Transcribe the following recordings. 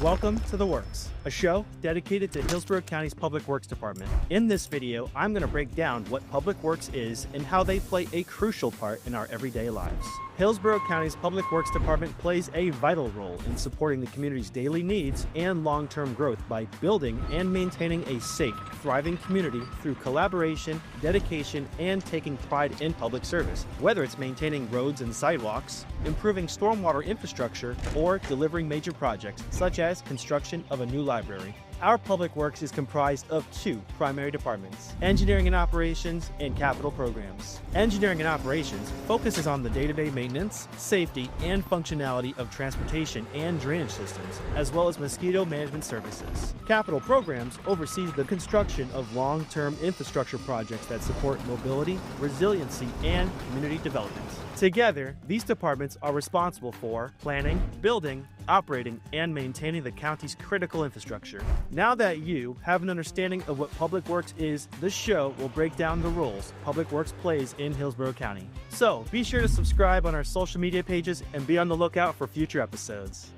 Welcome to The Works, a show dedicated to Hillsborough County's Public Works Department. In this video, I'm going to break down what Public Works is and how they play a crucial part in our everyday lives. Hillsborough County's Public Works Department plays a vital role in supporting the community's daily needs and long-term growth by building and maintaining a safe, thriving community through collaboration, dedication, and taking pride in public service. Whether it's maintaining roads and sidewalks, improving stormwater infrastructure, or delivering major projects such as construction of a new library. Our Public Works is comprised of two primary departments, Engineering and Operations and Capital Programs. Engineering and Operations focuses on the day-to-day maintenance, safety, and functionality of transportation and drainage systems, as well as mosquito management services. Capital Programs oversees the construction of long-term infrastructure projects that support mobility, resiliency, and community development. Together, these departments are responsible for planning, building, operating, and maintaining the county's critical infrastructure. Now that you have an understanding of what Public Works is, this show will break down the roles Public Works plays in Hillsborough County. So be sure to subscribe on our social media pages and be on the lookout for future episodes.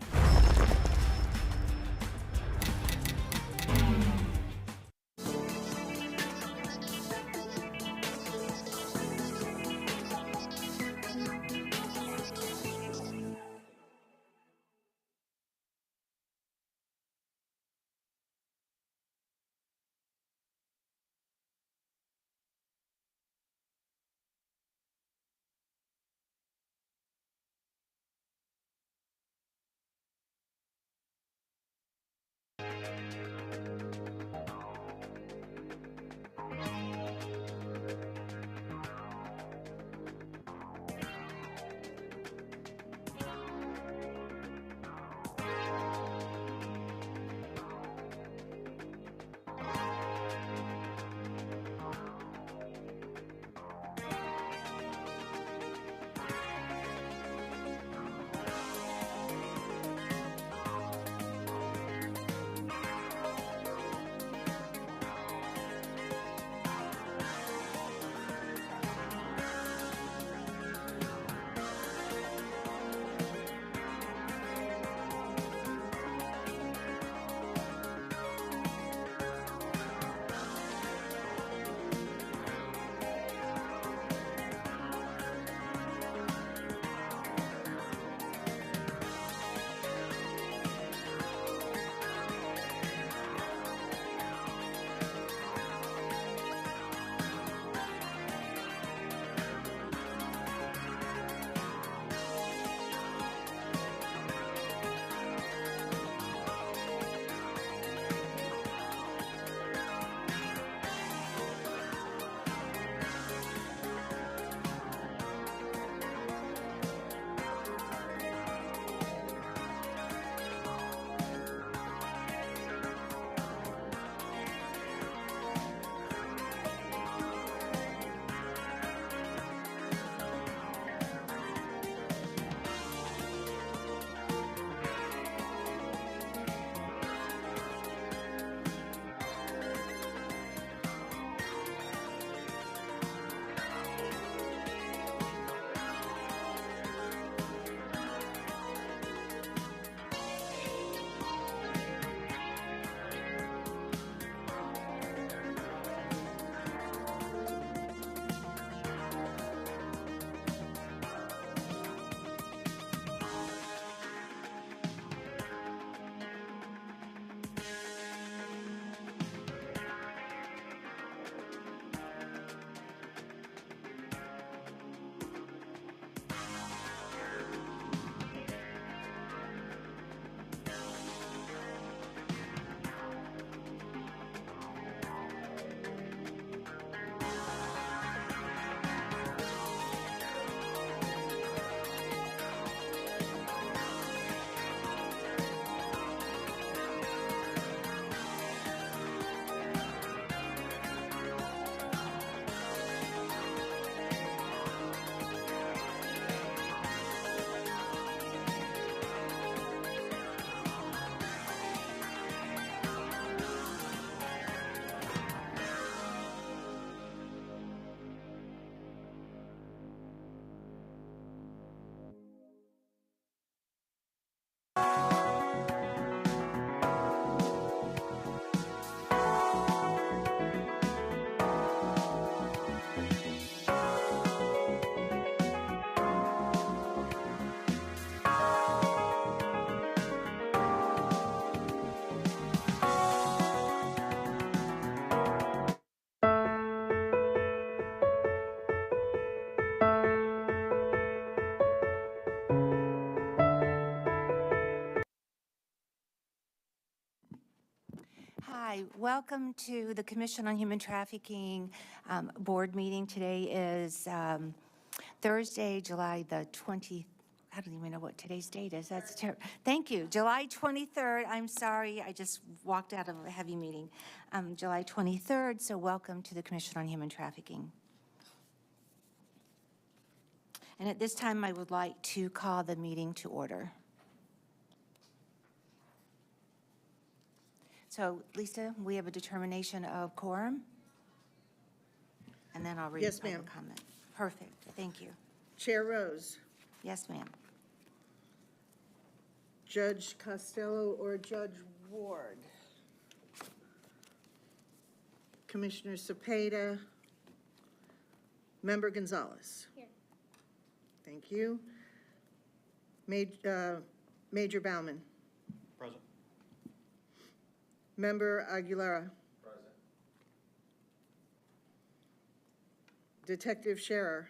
Hi, welcome to the Commission on Human Trafficking board meeting. Today is Thursday, July the 20th. I don't even know what today's date is. That's terrible. Thank you. July 23rd. I'm sorry. I just walked out of a heavy meeting. July 23rd. So welcome to the Commission on Human Trafficking. And at this time, I would like to call the meeting to order. So, Lisa, we have a determination of quorum? And then I'll read Yes, public ma'am. comment. Perfect. Thank you. Chair Rose, Yes, ma'am. Judge Costello or Judge Ward, Commissioner Cepeda, Member Gonzalez. Here. Thank you. Major Bauman. Present. Member Aguilera. Present. Detective Scherer.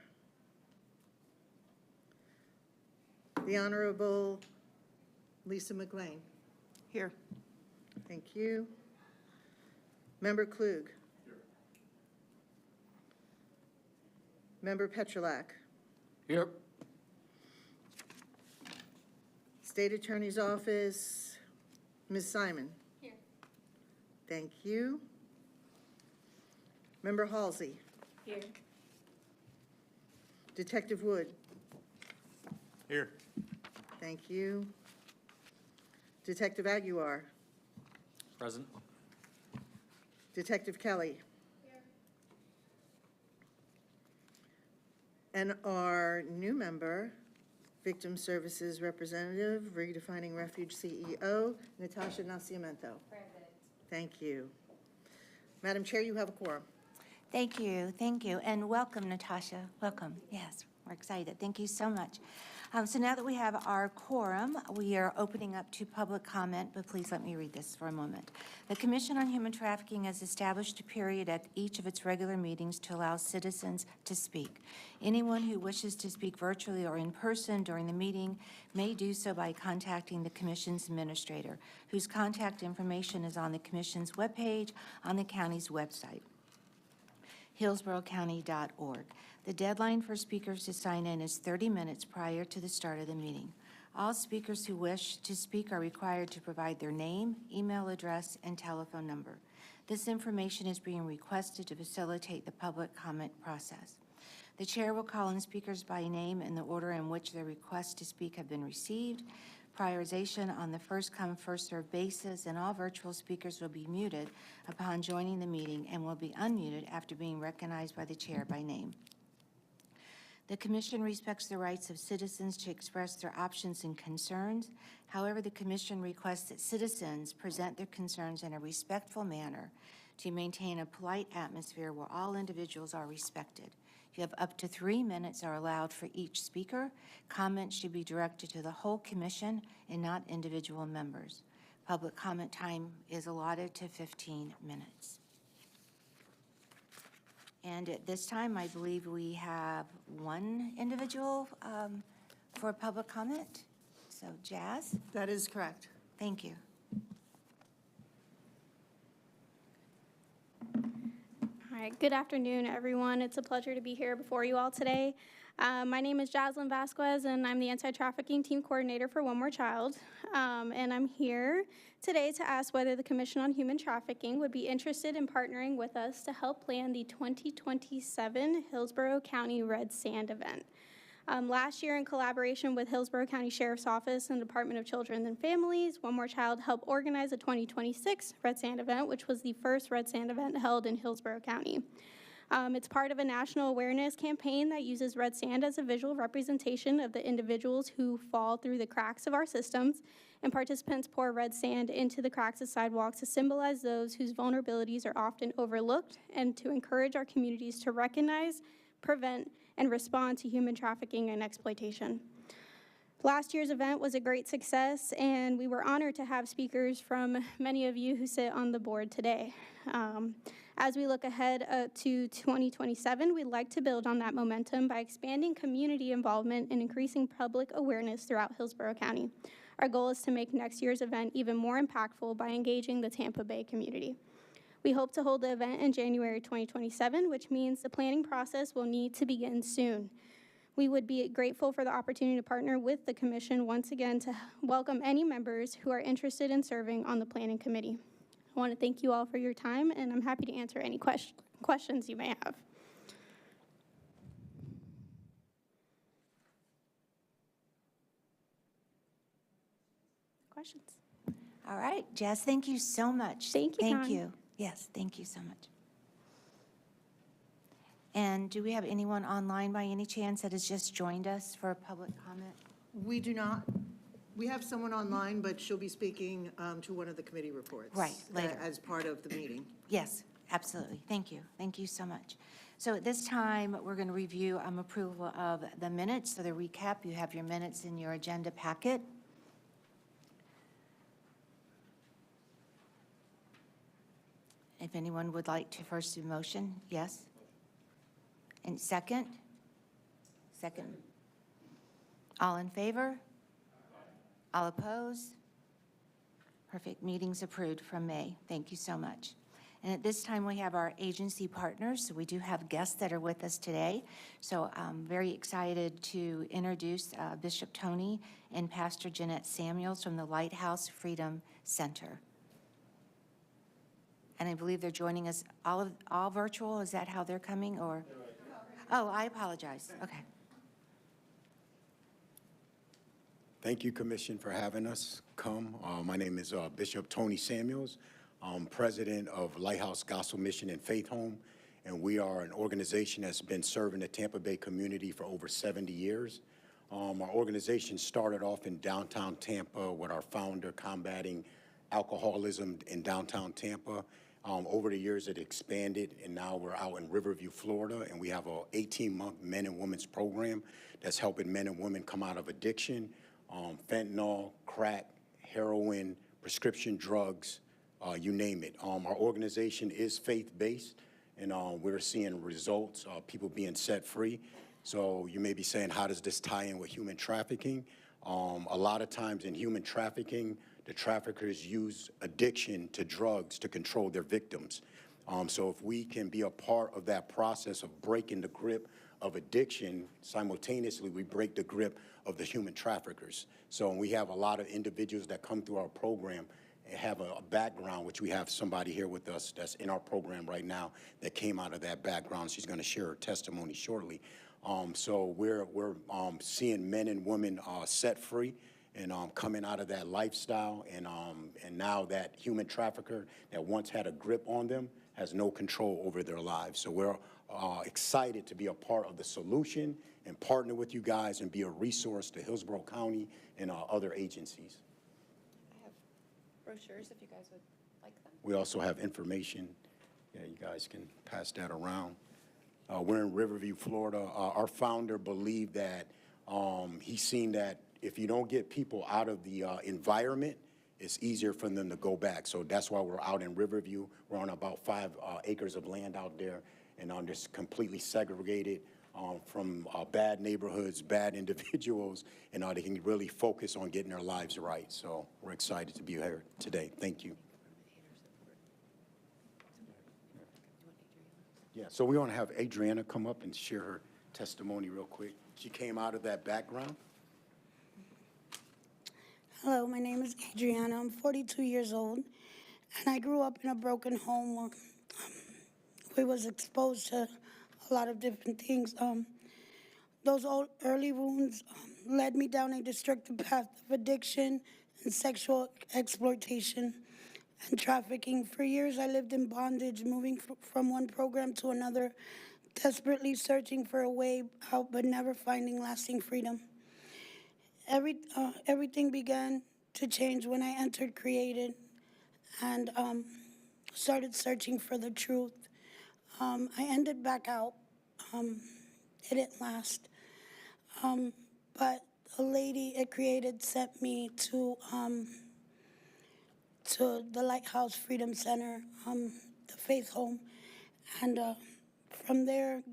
The Honorable Lisa McLean. Here. Thank you. Member Klug. Here. Member Petrolak. Here. State Attorney's Office, Ms. Simon. Here. Thank you. Member Halsey. Here. Detective Wood. Here. Thank you. Detective Aguilar. Present. Detective Kelly. Here. And our new member, Victim Services Representative, Redefining Refuge CEO, Natasha Nascimento. Present. Thank you. Madam Chair, you have a quorum. Thank you. Thank you. And welcome, Natasha. Welcome. Yes, we're excited. Thank you so much. So now that we have our quorum, we are opening up to public comment, but please let me read this for a moment. The Commission on Human Trafficking has established a period at each of its regular meetings to allow citizens to speak. Anyone who wishes to speak virtually or in person during the meeting may do so by contacting the Commission's administrator, whose contact information is on the Commission's webpage on the county's website, hillsboroughcounty.org. The deadline for speakers to sign in is 30 minutes prior to the start of the meeting. All speakers who wish to speak are required to provide their name, email address, and telephone number. This information is being requested to facilitate the public comment process. The chair will call on speakers by name in the order in which their requests to speak have been received. Prioritization on the first-come, first-served basis, and all virtual speakers will be muted upon joining the meeting and will be unmuted after being recognized by the chair by name. The Commission respects the rights of citizens to express their options and concerns. However, the Commission requests that citizens present their concerns in a respectful manner to maintain a polite atmosphere where all individuals are respected. You have up to 3 minutes are allowed for each speaker. Comments should be directed to the whole Commission and not individual members. Public comment time is allotted to 15 minutes. And at this time, I believe we have one individual for public comment. So, Jazz? That is correct. Thank you. All right, good afternoon, everyone. It's a pleasure to be here before you all today. My name is Jaslyn Vasquez, and I'm the Anti-Trafficking Team Coordinator for One More Child. And I'm here today to ask whether the Commission on Human Trafficking would be interested in partnering with us to help plan the 2027 Hillsborough County Red Sand event. Last year, in collaboration with Hillsborough County Sheriff's Office and Department of Children and Families, One More Child helped organize a 2026 Red Sand event, which was the first Red Sand event held in Hillsborough County. It's part of a national awareness campaign that uses red sand as a visual representation of the individuals who fall through the cracks of our systems, and participants pour red sand into the cracks of sidewalks to symbolize those whose vulnerabilities are often overlooked and to encourage our communities to recognize, prevent, and respond to human trafficking and exploitation. Last year's event was a great success, and we were honored to have speakers from many of you who sit on the board today. As we look ahead to 2027, we'd like to build on that momentum by expanding community involvement and increasing public awareness throughout Hillsborough County. Our goal is to make next year's event even more impactful by engaging the Tampa Bay community. We hope to hold the event in January 2027, which means the planning process will need to begin soon. We would be grateful for the opportunity to partner with the commission once again to welcome any members who are interested in serving on the planning committee. I want to thank you all for your time, and I'm happy to answer any questions you may have. Questions? All right, Jess, thank you so much. Thank you, Thank Connie. you. Yes, thank you so much. And do we have anyone online by any chance that has just joined us for public comment? We do not. We have someone online, but she'll be speaking to one of the committee reports. Right, later. As part of the meeting. Yes, absolutely. Thank you. Thank you so much. So at this time, we're going to review approval of the minutes. So the recap, you have your minutes in your agenda packet. If anyone would like to first do motion, yes? And second? Second. All in favor? All opposed? Perfect. Meeting's approved from May. Thank you so much. And at this time, we have our agency partners. So we do have guests that are with us today. So I'm very excited to introduce Bishop Tony and Pastor Jeanette Samuels from the Lighthouse Freedom Center. And I believe they're joining us all virtual. Is that how they're coming, or? Oh, I apologize. Okay. Thank you, Commission, for having us come. My name is Bishop Tony Samuels. I'm president of Lighthouse Gospel Mission and Faith Home, and we are an organization that's been serving the Tampa Bay community for over 70 years. Our organization started off in downtown Tampa with our founder combating alcoholism in downtown Tampa. Over the years, it expanded, and now we're out in Riverview, Florida, and we have a 18-month men and women's program that's helping men and women come out of addiction, fentanyl, crack, heroin, prescription drugs, you name it. Our organization is faith-based, and we're seeing results, people being set free. So you may be saying, how does this tie in with human trafficking? A lot of times in human trafficking, the traffickers use addiction to drugs to control their victims. So if we can be a part of that process of breaking the grip of addiction, simultaneously we break the grip of the human traffickers. So we have a lot of individuals that come through our program and have a background, which we have somebody here with us that's in our program right now that came out of that background. She's going to share her testimony shortly. So we're seeing men and women set free and coming out of that lifestyle, and now that human trafficker that once had a grip on them has no control over their lives. So we're excited to be a part of the solution and partner with you guys and be a resource to Hillsborough County and other agencies. I have brochures if you guys would like them. We also have information. Yeah, you guys can pass that around. We're in Riverview, Florida. Our founder believed that he's seen that if you don't get people out of the environment, it's easier for them to go back. So that's why we're out in Riverview. We're on about 5 acres of land out there, and just completely segregated from bad neighborhoods, bad individuals, and they can really focus on getting their lives right. So we're excited to be here today. Thank you. Yeah, so we want to have Adriana come up and share her testimony real quick. She came out of that background. Hello, my name is Adriana. I'm 42 years old, and I grew up in a broken home where we was exposed to a lot of different things. Those early wounds led me down a destructive path of addiction and sexual exploitation and trafficking. For years, I lived in bondage, moving from one program to another, desperately searching for a way out, but never finding lasting freedom. Everything began to change when I entered Created and started searching for the truth. I ended back out. It didn't last. But a lady at Created sent me to the Lighthouse Freedom Center, the Faith Home. And from there,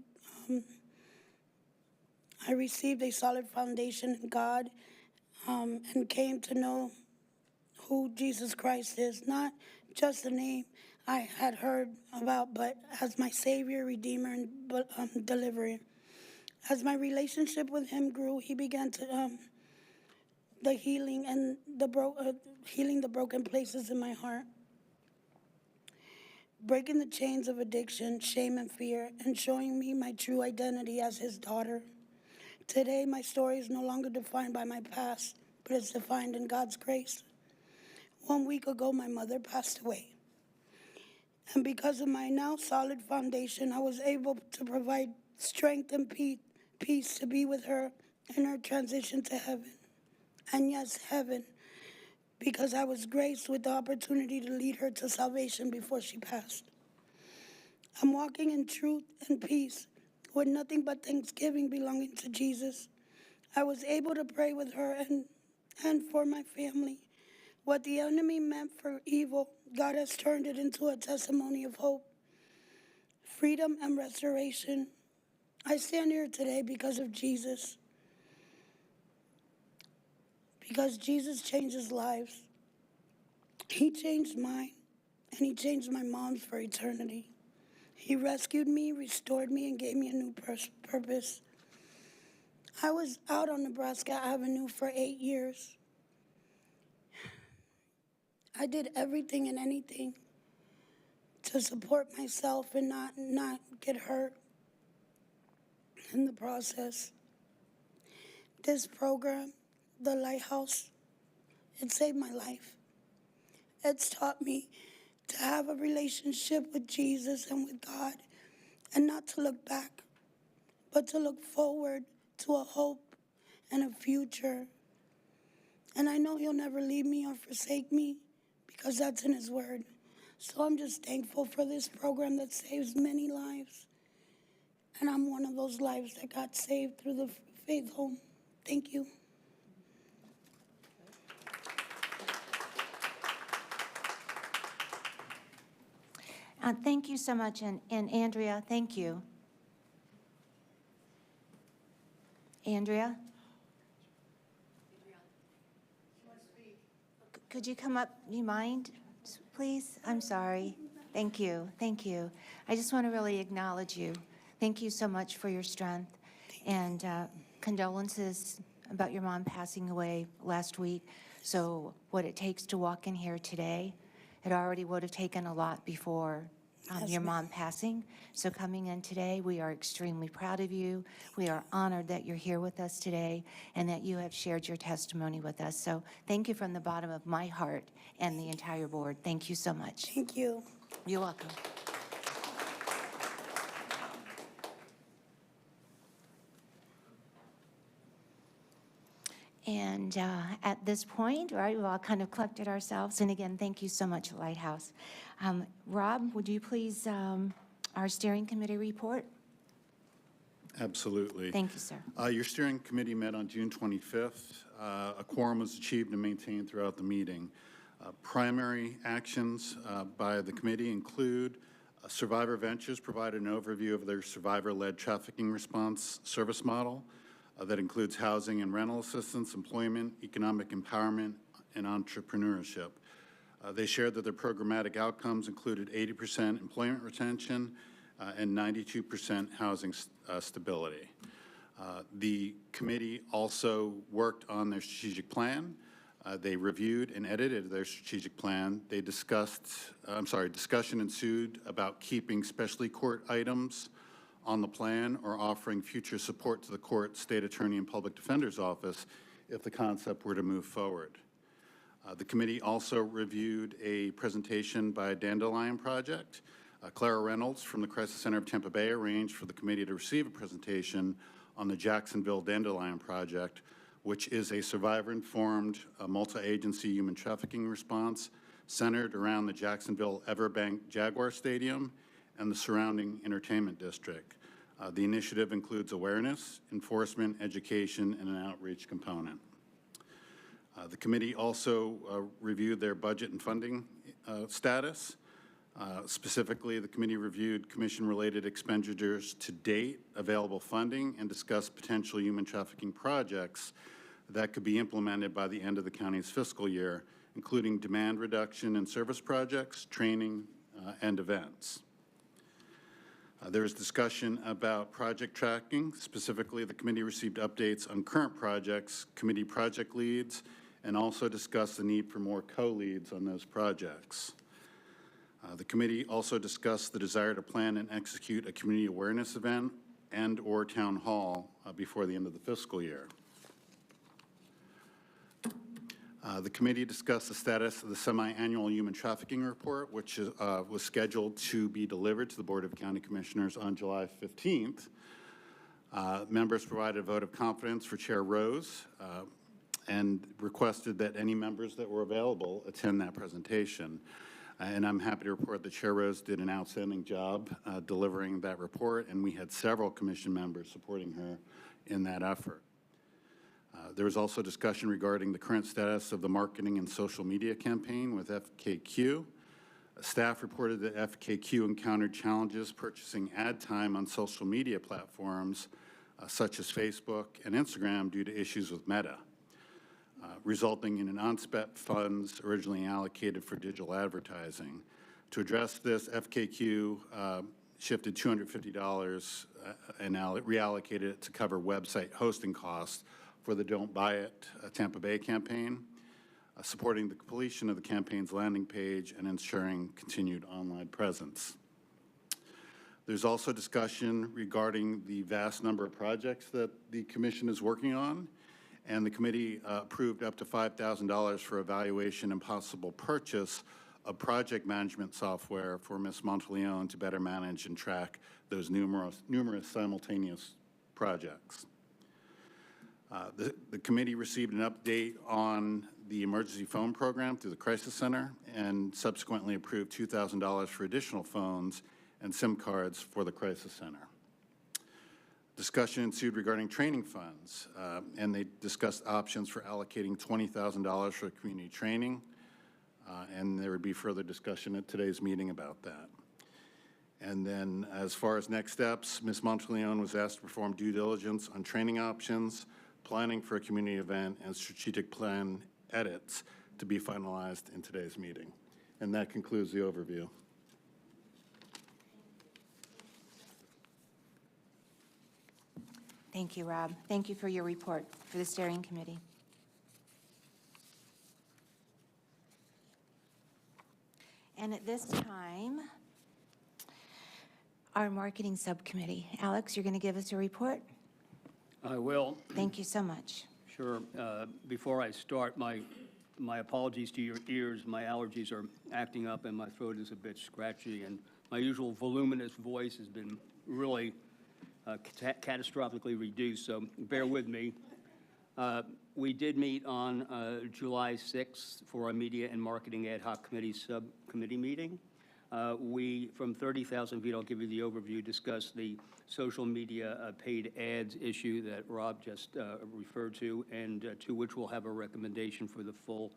I received a solid foundation in God. and came to know who Jesus Christ is, not just a name I had heard about, but as my Savior, Redeemer, and Deliverer. As my relationship with Him grew, He began to the healing and healing the broken places in my heart, breaking the chains of addiction, shame, and fear, and showing me my true identity as His daughter. Today, my story is no longer defined by my past, but it's defined in God's grace. 1 week ago, my mother passed away. And because of my now solid foundation, I was able to provide strength and peace to be with her in her transition to heaven. And yes, heaven, because I was graced with the opportunity to lead her to salvation before she passed. I'm walking in truth and peace with nothing but thanksgiving belonging to Jesus. I was able to pray with her and for my family. What the enemy meant for evil, God has turned it into a testimony of hope, freedom, and restoration. I stand here today because of Jesus. Because Jesus changes lives. He changed mine, and He changed my mom's for eternity. He rescued me, restored me, and gave me a new purpose. I was out on Nebraska Avenue for 8 years. I did everything and anything to support myself and not get hurt in the process. This program, the Lighthouse, it saved my life. It's taught me to have a relationship with Jesus and with God, and not to look back, but to look forward to a hope and a future. And I know He'll never leave me or forsake me, because that's in His word. So I'm just thankful for this program that saves many lives. And I'm one of those lives that got saved through the Faith Home. Thank you. Thank you so much, and Andrea, thank you. Andrea? Could you come up, you mind, please? I'm sorry. Thank you, thank you. I just want to really acknowledge you. Thank you so much for your strength, and condolences about your mom passing away last week. So what it takes to walk in here today, it already would have taken a lot before your mom passing. So coming in today, we are extremely proud of you. We are honored that you're here with us today and that you have shared your testimony with us. So thank you from the bottom of my heart and the entire board. Thank you so much. Thank you. You're welcome. And at this point, right, we've all kind of collected ourselves. And again, thank you so much, Lighthouse. Rob, would you please, our steering committee report? Absolutely. Thank you, sir. Your steering committee met on June 25th. A quorum was achieved and maintained throughout the meeting. Primary actions by the committee include Survivor Ventures provided an overview of their survivor-led trafficking response service model that includes housing and rental assistance, employment, economic empowerment, and entrepreneurship. They shared that their programmatic outcomes included 80% employment retention and 92% housing stability. The committee also worked on their strategic plan. They reviewed and edited their strategic plan. They discussion ensued about keeping specialty court items on the plan or offering future support to the court, state attorney, and public defender's office if the concept were to move forward. The committee also reviewed a presentation by Dandelion Project. Clara Reynolds from the Crisis Center of Tampa Bay arranged for the committee to receive a presentation on the Jacksonville Dandelion Project, which is a survivor-informed multi-agency human trafficking response centered around the Jacksonville Everbank Jaguar Stadium and the surrounding entertainment district. The initiative includes awareness, enforcement, education, and an outreach component. The committee also reviewed their budget and funding status. Specifically, the committee reviewed commission-related expenditures to date, available funding, and discussed potential human trafficking projects that could be implemented by the end of the county's fiscal year, including demand reduction in service projects, training, and events. There is discussion about project tracking. Specifically, the committee received updates on current projects, committee project leads, and also discussed the need for more co-leads on those projects. The committee also discussed the desire to plan and execute a community awareness event and/or town hall before the end of the fiscal year. The committee discussed the status of the semi-annual human trafficking report, which was scheduled to be delivered to the Board of County Commissioners on July 15th. Members provided a vote of confidence for Chair Rose and requested that any members that were available attend that presentation. And I'm happy to report that Chair Rose did an outstanding job delivering that report, and we had several commission members supporting her in that effort. There was also discussion regarding the current status of the marketing and social media campaign with FKQ. Staff reported that FKQ encountered challenges purchasing ad time on social media platforms such as Facebook and Instagram due to issues with Meta, resulting in an unspent funds originally allocated for digital advertising. To address this, FKQ shifted $250 and reallocated it to cover website hosting costs for the Don't Buy It Tampa Bay campaign, supporting the completion of the campaign's landing page and ensuring continued online presence. There's also discussion regarding the vast number of projects that the commission is working on, and the committee approved up to $5,000 for evaluation and possible purchase of project management software for Ms. Monteleone to better manage and track those numerous simultaneous projects. The committee received an update on the emergency phone program through the Crisis Center and subsequently approved $2,000 for additional phones and SIM cards for the Crisis Center. Discussion ensued regarding training funds, and they discussed options for allocating $20,000 for community training, and there would be further discussion at today's meeting about that. And then as far as next steps, Ms. Monteleone was asked to perform due diligence on training options, planning for a community event, and strategic plan edits to be finalized in today's meeting. And that concludes the overview. Thank you, Rob. Thank you for your report for the steering committee. And at this time, our marketing subcommittee. Alex, you're going to give us a report? I will. Thank you so much. Sure. Before I start, my apologies to your ears. My allergies are acting up and my throat is a bit scratchy, and my usual voluminous voice has been really catastrophically reduced, so bear with me. We did meet on July 6th for a media and marketing ad hoc committee subcommittee meeting. We, from 30,000 feet, I'll give you the overview, discussed the social media paid ads issue that Rob just referred to, and to which we'll have a recommendation for the full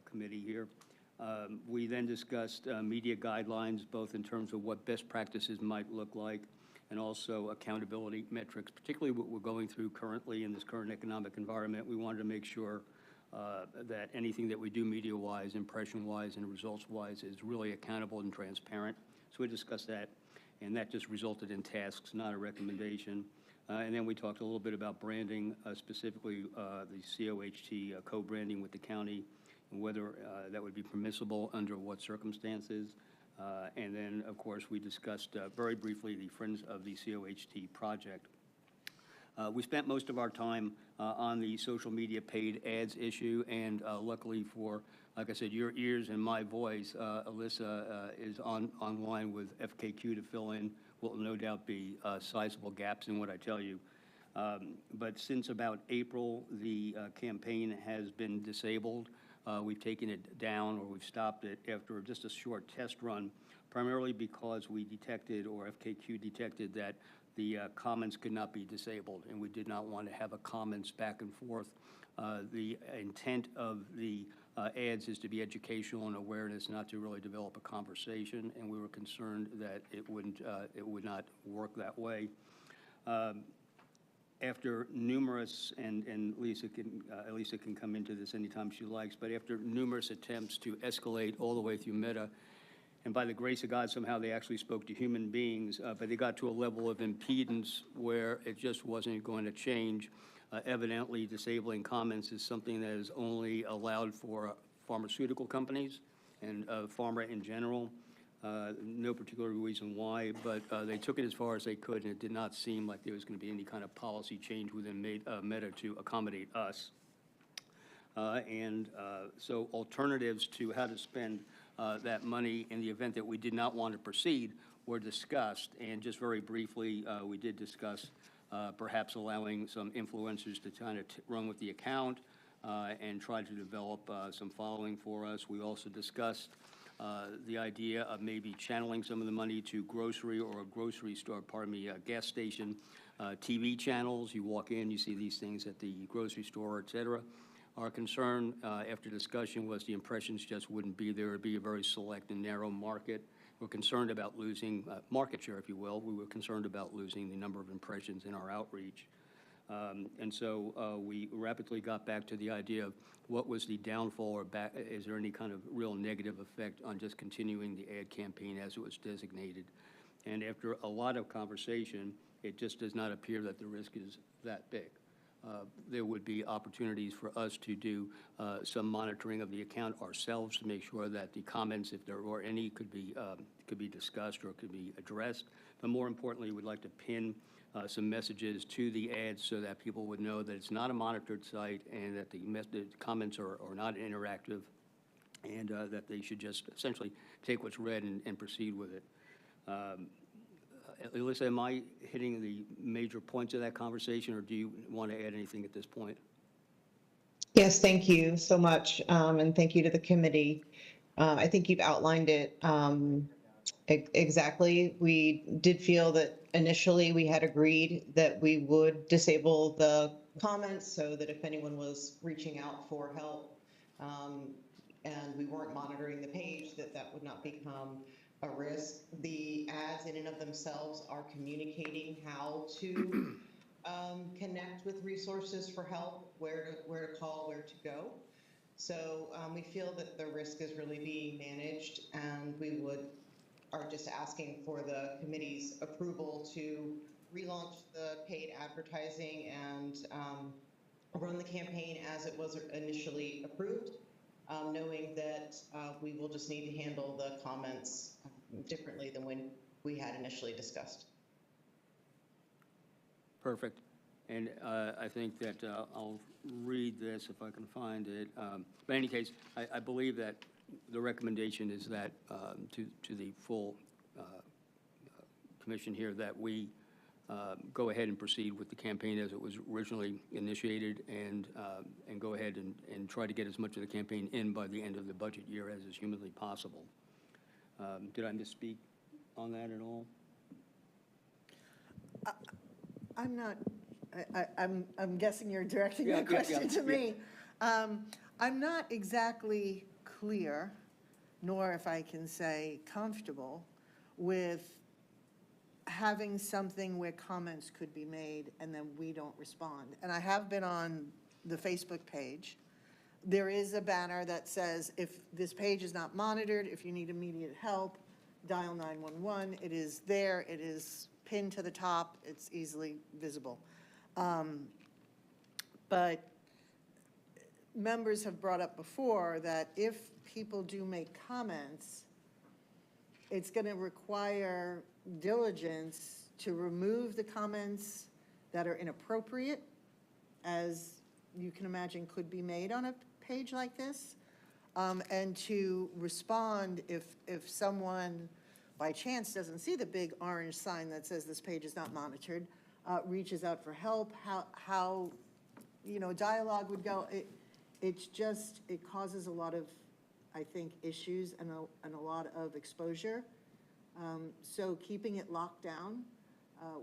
committee here. We then discussed media guidelines, both in terms of what best practices might look like, and also accountability metrics, particularly what we're going through currently in this current economic environment. We wanted to make sure that anything that we do media-wise, impression-wise, and results-wise is really accountable and transparent. So we discussed that, and that just resulted in tasks, not a recommendation. And then we talked a little bit about branding, specifically the COHT co-branding with the county, and whether that would be permissible under what circumstances. And then, of course, we discussed very briefly the Friends of the COHT project. We spent most of our time on the social media paid ads issue, and luckily for, like I said, your ears and my voice, Alyssa is online with FKQ to fill in what will no doubt be sizable gaps in what I tell you. But since about April, the campaign has been disabled. We've taken it down, or we've stopped it after just a short test run, primarily because we detected, or FKQ detected, that the comments could not be disabled, and we did not want to have a comments back and forth. The intent of the ads is to be educational and awareness, not to really develop a conversation, and we were concerned that it would not work that way. after numerous, and Lisa can come into this anytime she likes, but after numerous attempts to escalate all the way through Meta, and by the grace of God, somehow they actually spoke to human beings, but they got to a level of impedance where it just wasn't going to change. Evidently, disabling comments is something that is only allowed for pharmaceutical companies and pharma in general. No particular reason why, but they took it as far as they could, and it did not seem like there was going to be any kind of policy change within Meta to accommodate us. So alternatives to how to spend that money in the event that we did not want to proceed were discussed. And just very briefly, we did discuss perhaps allowing some influencers to kind of run with the account and try to develop some following for us. We also discussed the idea of maybe channeling some of the money to grocery or a grocery store, gas station, TV channels. You walk in, you see these things at the grocery store, et cetera. Our concern after discussion was the impressions just wouldn't be there. It would be a very select and narrow market. We're concerned about losing market share, if you will. We were concerned about losing the number of impressions in our outreach. And so we rapidly got back to the idea of what was the downfall, or is there any kind of real negative effect on just continuing the ad campaign as it was designated. And after a lot of conversation, it just does not appear that the risk is that big. There would be opportunities for us to do some monitoring of the account ourselves to make sure that the comments, if there were any, could be discussed or could be addressed. But more importantly, we'd like to pin some messages to the ads so that people would know that it's not a monitored site and that the comments are not interactive, and that they should just essentially take what's read and proceed with it. Alyssa, am I hitting the major points of that conversation, or do you want to add anything at this point? Yes, thank you so much, and thank you to the committee. I think you've outlined it exactly. We did feel that initially we had agreed that we would disable the comments so that if anyone was reaching out for help and we weren't monitoring the page, that would not become a risk. The ads in and of themselves are communicating how to connect with resources for help, where to call, where to go. So we feel that the risk is really being managed, and we are just asking for the committee's approval to relaunch the paid advertising and run the campaign as it was initially approved, knowing that we will just need to handle the comments differently than when we had initially discussed. Perfect. And I think that I'll read this if I can find it. But in any case, I believe that the recommendation is that to the full commission here, that we go ahead and proceed with the campaign as it was originally initiated, and go ahead and try to get as much of the campaign in by the end of the budget year as is humanly possible. Did I misspeak on that at all? I'm not, I'm guessing you're directing that question to me. I'm not exactly clear, nor if I can say comfortable, with having something where comments could be made and then we don't respond. And I have been on the Facebook page. There is a banner that says, if this page is not monitored, if you need immediate help, dial 911. It is there. It is pinned to the top. It's easily visible. But members have brought up before that if people do make comments, it's going to require diligence to remove the comments that are inappropriate, as you can imagine could be made on a page like this, and to respond if someone by chance doesn't see the big orange sign that says this page is not monitored, reaches out for help, how dialogue would go. It's just, it causes a lot of, I think, issues and a lot of exposure. So keeping it locked down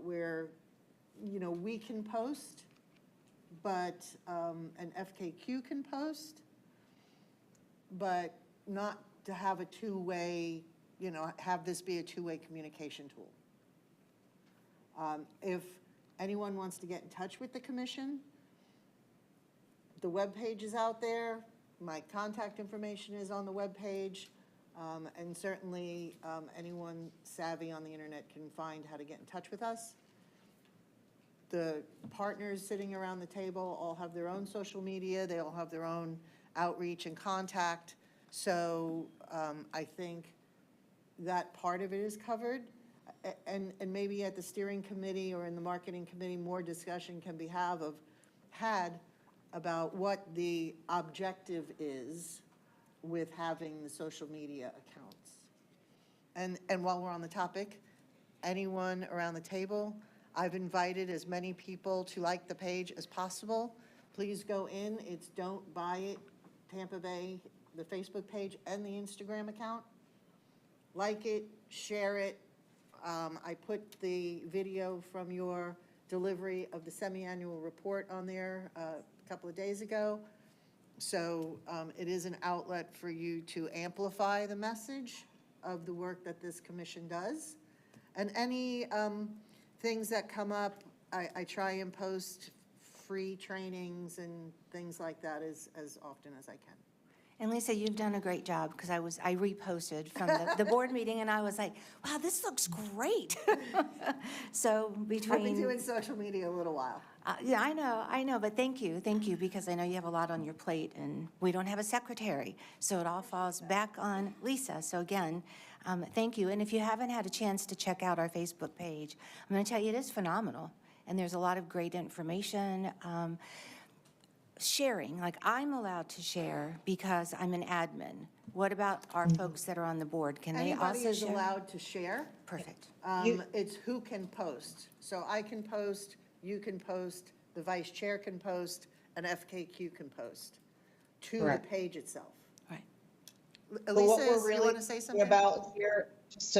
where, we can post, but an FKQ can post, but not to have a two-way, have this be a two-way communication tool. If anyone wants to get in touch with the commission, the webpage is out there. My contact information is on the webpage. And certainly anyone savvy on the internet can find how to get in touch with us. The partners sitting around the table all have their own social media. They all have their own outreach and contact. So I think that part of it is covered. And maybe at the steering committee or in the marketing committee, more discussion can be had about what the objective is with having the social media accounts. And while we're on the topic, anyone around the table, I've invited as many people to like the page as possible. Please go in. It's Don't Buy It Tampa Bay, the Facebook page and the Instagram account. Like it, share it. I put the video from your delivery of the semi-annual report on there a couple of days ago. So it is an outlet for you to amplify the message of the work that this commission does. And any things that come up, I try and post free trainings and things like that as often as I can. And Lisa, you've done a great job, because I reposted from the board meeting, and I was like, wow, this looks great. So between... I've been doing social media a little while. Yeah, I know, but thank you, because I know you have a lot on your plate, and we don't have a secretary, so it all falls back on Lisa. So again, thank you. And if you haven't had a chance to check out our Facebook page, I'm going to tell you, it is phenomenal, and there's a lot of great information. Sharing, like I'm allowed to share because I'm an admin. What about our folks that are on the board? Can they also share? Anybody is allowed to share. Perfect. It's who can post. So I can post, you can post, the vice chair can post, and FKQ can post to the page itself. Right. Elisa, you want to say something? About here, just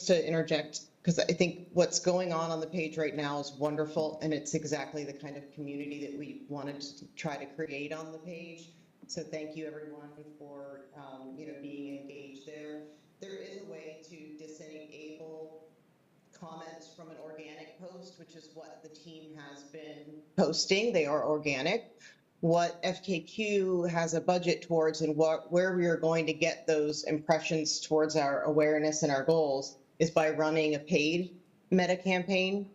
to interject, because I think what's going on the page right now is wonderful, and it's exactly the kind of community that we wanted to try to create on the page. So thank you, everyone, for being engaged there. There is a way to disable comments from an organic post, which is what the team has been posting. They are organic. What FKQ has a budget towards and where we are going to get those impressions towards our awareness and our goals is by running a paid meta campaign.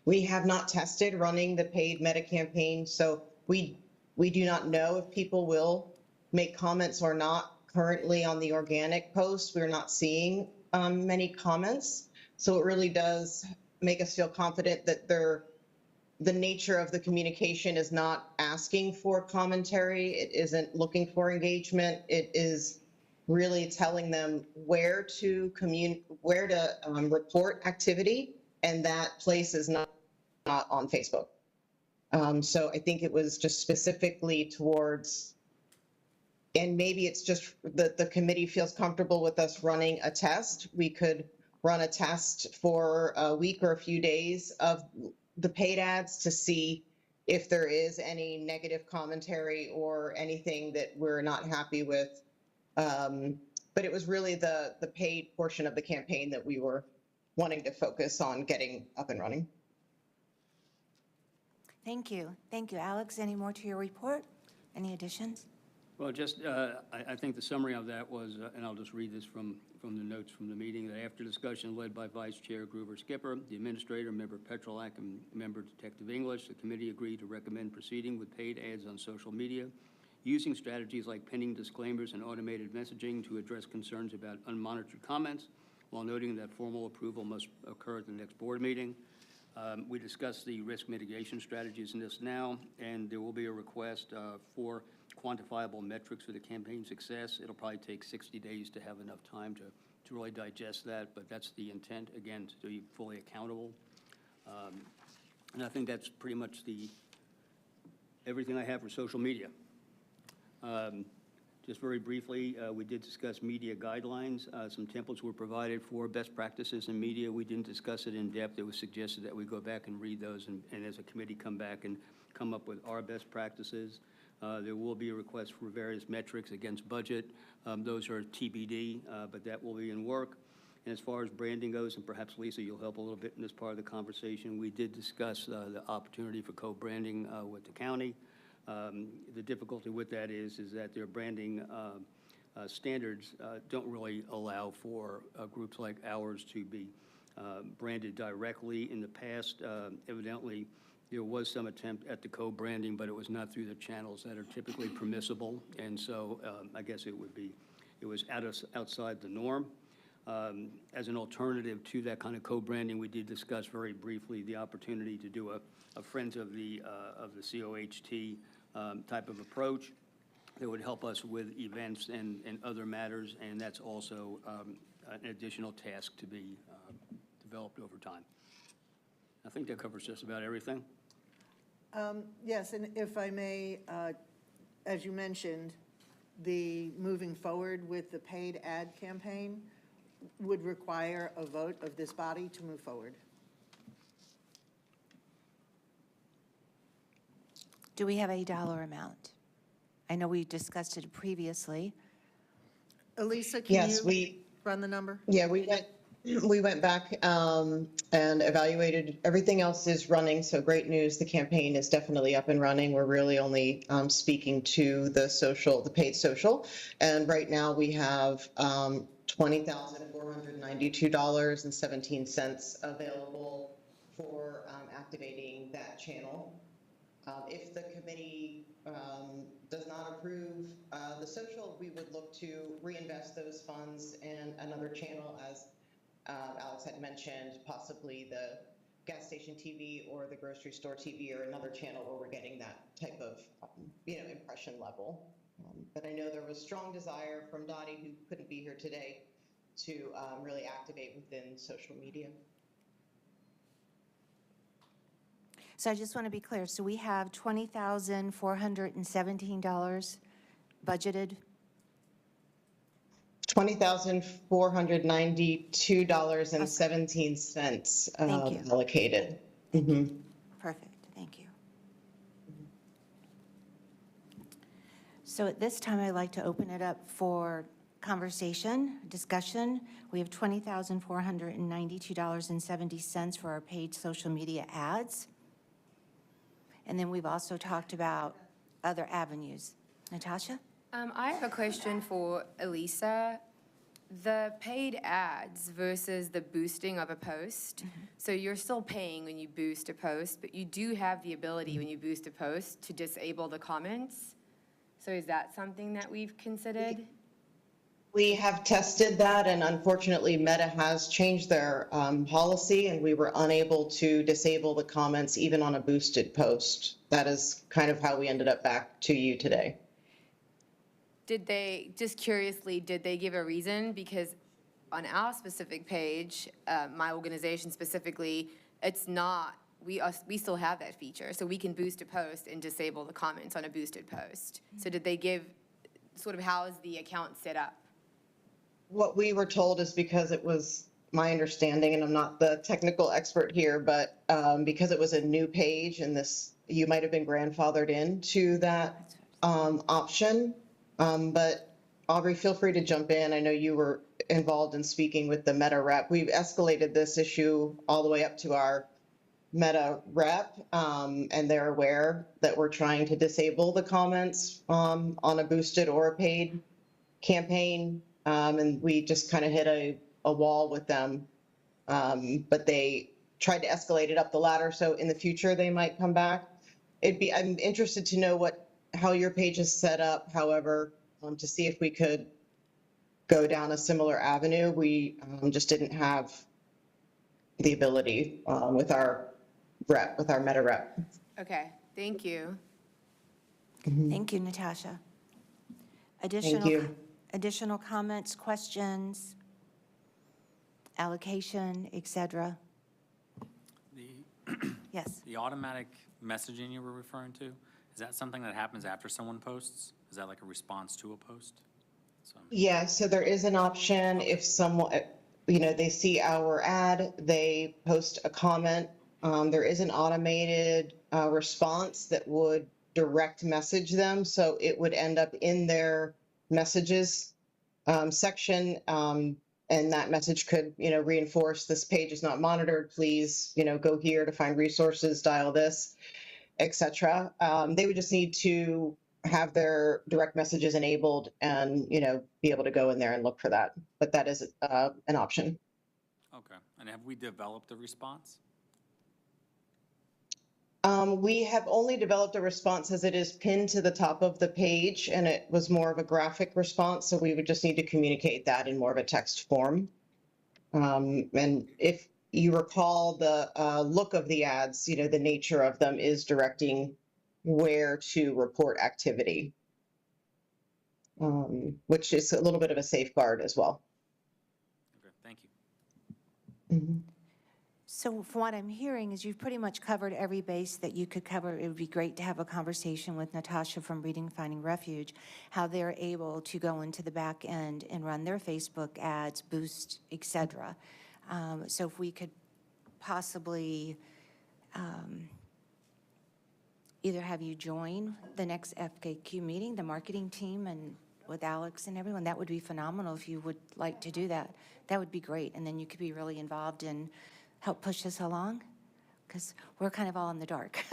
We have not tested running the paid meta campaign, so we do not know if people will make comments or not. Currently on the organic post, we're not seeing many comments, so it really does make us feel confident that the nature of the communication is not asking for commentary. It isn't looking for engagement. It is really telling them where to report activity, and that place is not on Facebook. So I think it was just specifically towards, and maybe it's just that the committee feels comfortable with us running a test. We could run a test for a week or a few days of the paid ads to see if there is any negative commentary or anything that we're not happy with. But it was really the paid portion of the campaign that we were wanting to focus on getting up and running. Thank you. Thank you. Alex, any more to your report? Any additions? Well, just, I think the summary of that was, and I'll just read this from the notes from the meeting, that after discussion led by Vice Chair Gruber Skipper, the Administrator, Member Petrolak, and Member Detective English, the committee agreed to recommend proceeding with paid ads on social media, using strategies like pinning disclaimers and automated messaging to address concerns about unmonitored comments, while noting that formal approval must occur at the next board meeting. We discussed the risk mitigation strategies in this now, and there will be a request for quantifiable metrics for the campaign success. It'll probably take 60 days to have enough time to really digest that, but that's the intent, again, to be fully accountable. And I think that's pretty much everything I have for social media. Just very briefly, we did discuss media guidelines. Some templates were provided for best practices in media. We didn't discuss it in depth. It was suggested that we go back and read those and as a committee come back and come up with our best practices. There will be a request for various metrics against budget. Those are TBD, but that will be in work. And as far as branding goes, and perhaps Lisa, you'll help a little bit in this part of the conversation, we did discuss the opportunity for co-branding with the county. The difficulty with that is that their branding standards don't really allow for groups like ours to be branded directly. In the past, evidently, there was some attempt at the co-branding, but it was not through the channels that are typically permissible. And so I guess it was outside the norm. As an alternative to that kind of co-branding, we did discuss very briefly the opportunity to do a Friends of the COHT type of approach that would help us with events and other matters, and that's also an additional task to be developed over time. I think that covers just about everything. Yes, and if I may, as you mentioned, the moving forward with the paid ad campaign would require a vote of this body to move forward. Do we have a dollar amount? I know we discussed it previously. Elisa, can Yes, you run the number? Yeah, we went back and evaluated. Everything else is running, so great news. The campaign is definitely up and running. We're really only speaking to the paid social. And right now we have $20,492.17 available for activating that channel. If the committee does not approve the social, we would look to reinvest those funds in another channel, as Alex had mentioned, possibly the gas station TV or the grocery store TV or another channel where we're getting that type of impression level. But I know there was strong desire from Dottie, who couldn't be here today, to really activate within social media. So I just want to be clear. So we have $20,417 budgeted. $20,492.17 allocated. Mm-hmm. Perfect, thank you. So at this time, I'd like to open it up for conversation, discussion. We have $20,492.70 for our paid social media ads. And then we've also talked about other avenues. Natasha? I have a question for Elisa. The paid ads versus the boosting of a post. So you're still paying when you boost a post, but you do have the ability when you boost a post to disable the comments. So is that something that we've considered? We have tested that, and unfortunately Meta has changed their policy, and we were unable to disable the comments even on a boosted post. That is kind of how we ended up back to you today. Did they, just curiously, did they give a reason? Because on our specific page, my organization specifically, it's not, we still have that feature. So we can boost a post and disable the comments on a boosted post. So did they give, sort of how is the account set up? What we were told is because it was my understanding, and I'm not the technical expert here, but because it was a new page and this, you might have been grandfathered into that option. But Aubrey, feel free to jump in. I know you were involved in speaking with the Meta rep. We've escalated this issue all the way up to our Meta rep, and they're aware that we're trying to disable the comments on a boosted or a paid campaign. And we just kind of hit a wall with them, but they tried to escalate it up the ladder. So in the future, they might come back. I'm interested to know how your page is set up, however, to see if we could go down a similar avenue. We just didn't have the ability with our Meta rep. Okay, thank you. Thank you, Natasha. Thank you. Additional comments, questions, allocation, et cetera? Yes. The automatic messaging you were referring to, is that something that happens after someone posts? Is that like a response to a post? Yeah, so there is an option if someone, they see our ad, they post a comment. There is an automated response that would direct message them, so it would end up in their messages section. And that message could, reinforce this page is not monitored. Please, go here to find resources, dial this, etc. They would just need to have their direct messages enabled and, be able to go in there and look for that. But that is an option. Okay. And have we developed a response? We have only developed a response as it is pinned to the top of the page, and it was more of a graphic response, so we would just need to communicate that in more of a text form. And if you recall, the look of the ads, the nature of them is directing where to report activity, which is a little bit of a safeguard as well. Okay, thank you. Mm-hmm. So from what I'm hearing is you've pretty much covered every base that you could cover. It would be great to have a conversation with Natasha from Reading Finding Refuge, how they're able to go into the back end and run their Facebook ads, boost, et cetera. So if we could possibly either have you join the next FKQ meeting, the marketing team, and with Alex and everyone, that would be phenomenal if you would like to do that. That would be great. And then you could be really involved in help push us along, because we're kind of all in the dark.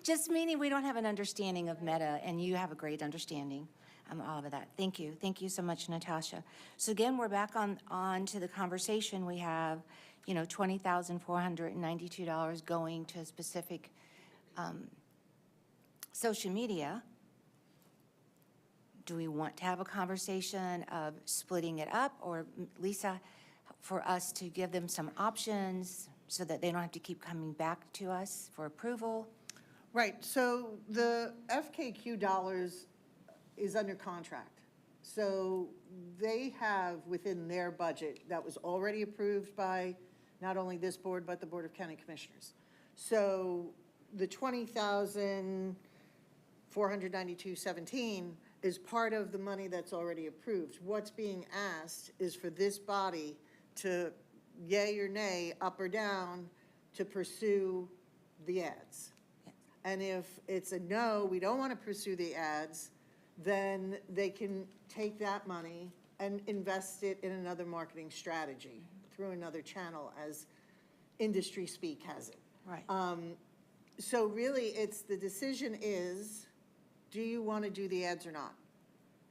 Just meaning we don't have an understanding of Meta, and you have a great understanding of all of that. Thank you. Thank you so much, Natasha. So again, we're back on to the conversation. We have, $20,492 going to a specific social media. Do we want to have a conversation of splitting it up, or Lisa, for us to give them some options so that they don't have to keep coming back to us for approval? Right, so the FKQ dollars is under contract. So they have within their budget that was already approved by not only this board, but the Board of County Commissioners. So the $20,492.17 is part of the money that's already approved. What's being asked is for this body to yay or nay, up or down, to pursue the ads. And if it's a no, we don't want to pursue the ads, then they can take that money and invest it in another marketing strategy through another channel, as industry speak has it. Right. So really, it's the decision is, do you want to do the ads or not?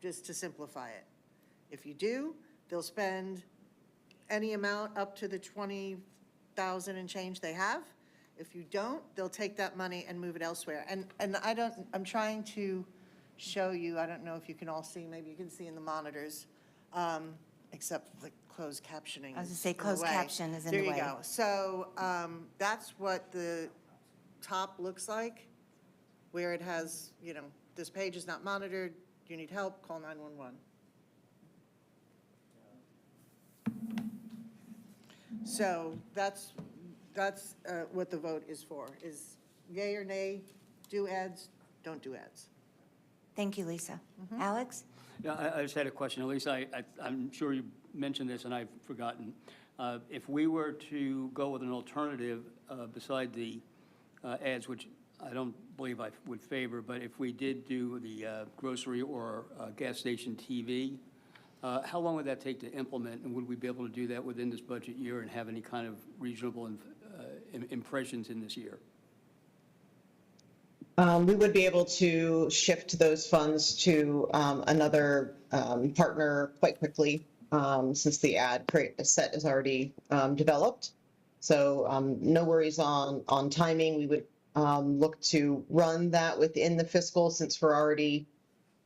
Just to simplify it. If you do, they'll spend any amount up to the 20,000 and change they have. If you don't, they'll take that money and move it elsewhere. And I'm trying to show you, I don't know if you can all see, maybe you can see in the monitors, except the closed captioning. I was going to say closed caption is in the way. There you go. So that's what the top looks like, where it has, this page is not monitored, you need help, call 911. So that's what the vote is for, is yay or nay, do ads, don't do ads. Thank you, Lisa. Alex? Yeah, I just had a question. At least I'm sure you mentioned this and I've forgotten. If we were to go with an alternative beside the ads, which I don't believe I would favor, but if we did do the grocery or gas station TV, how long would that take to implement, and would we be able to do that within this budget year and have any kind of reasonable impressions in this year? We would be able to shift those funds to another partner quite quickly, since the ad set is already developed. So no worries on timing. We would look to run that within the fiscal, since we're already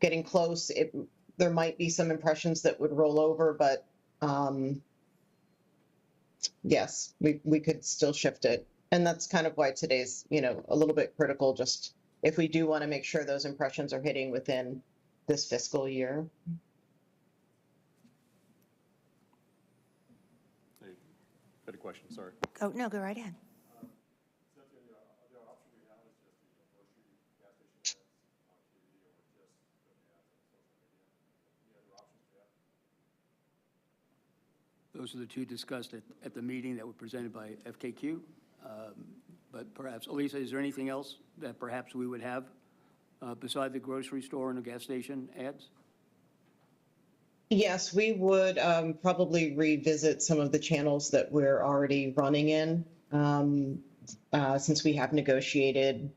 getting close. There might be some impressions that would roll over, but yes, we could still shift it. And that's kind of why today's, a little bit critical, just if we do want to make sure those impressions are hitting within this fiscal year. Hey, had a question, sorry. Oh, no, go right ahead. Those are the two discussed at the meeting that were presented by FKQ. But perhaps, Elisa, is there anything else that perhaps we would have beside the grocery store and the gas station ads? Yes, we would probably revisit some of the channels that we're already running in, since we have negotiated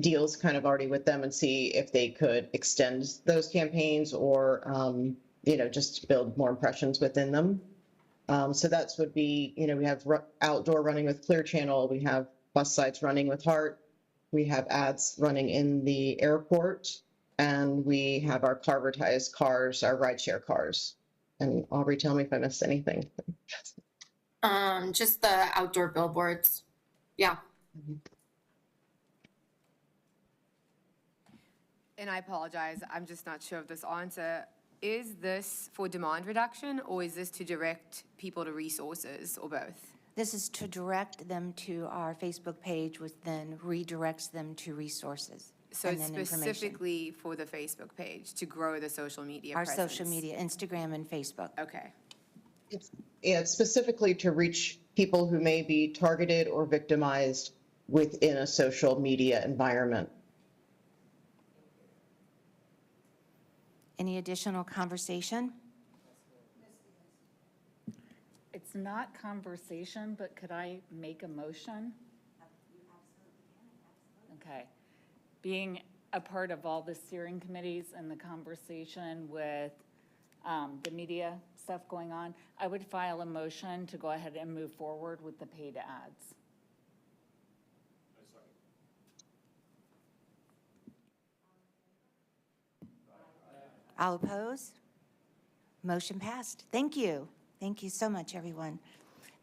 deals kind of already with them, and see if they could extend those campaigns or, just build more impressions within them. So that's would be, we have outdoor running with Clear Channel, we have bus sites running with Heart, we have ads running in the airport, and we have our carvertized cars, our rideshare cars. And Aubrey, tell me if I missed anything. Just the outdoor billboards. Yeah. And I apologize, I'm just not sure of this answer. Is this for demand reduction, or is this to direct people to resources, or both? This is to direct them to our Facebook page, which then redirects them to resources. So and it's then information. specifically for the Facebook page, to grow the social media Our presence? social media, Instagram and Facebook. Okay. It's specifically to reach people who may be targeted or victimized within a social media environment. Any additional conversation? It's not conversation, but could I make a motion? Okay. Being a part of all the steering committees and the conversation with the media stuff going on, I would file a motion to go ahead and move forward with the paid ads. All oppose? Motion passed. Thank you. Thank you so much, everyone.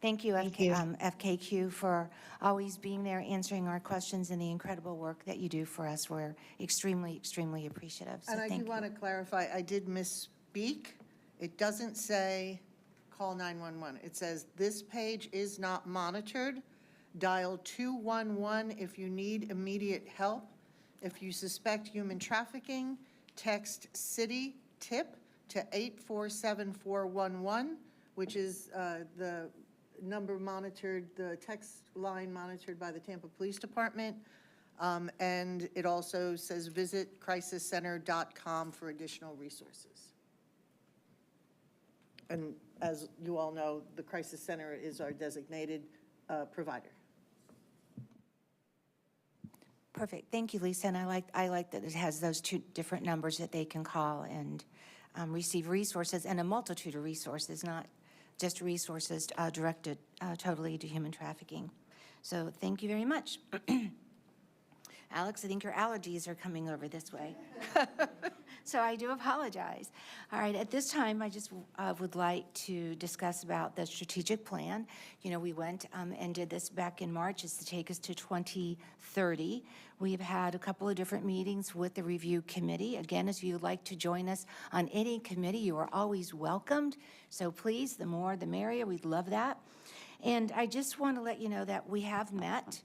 Thank you, FKQ, for always being there, answering our questions, and the incredible work that you do for us. We're extremely, extremely appreciative. So And I do want to clarify, I did misspeak. It doesn't say call 911. It says this page is not monitored. Dial 211 if you need immediate help. If you suspect human trafficking, text city tip to 847411, which is the number monitored, the text line monitored by the Tampa Police Department. And it also says visit crisiscenter.com for additional resources. And as you all know, the Crisis Center is our designated provider. Perfect. Thank you, Lisa. And I like that it has those two different numbers that they can call and receive resources, and a multitude of resources, not just resources directed totally to human trafficking. So thank you very much. Alex, I think your allergies are coming over this way. So I do apologize. All right, at this time, I just would like to discuss about the strategic plan. You know, we went and did this back in March. It's to take us to 2030. We've had a couple of different meetings with the review committee. Again, if you'd like to join us on any committee, you are always welcomed. So please, the more the merrier. We'd love that. And I just want to let you know that we have met.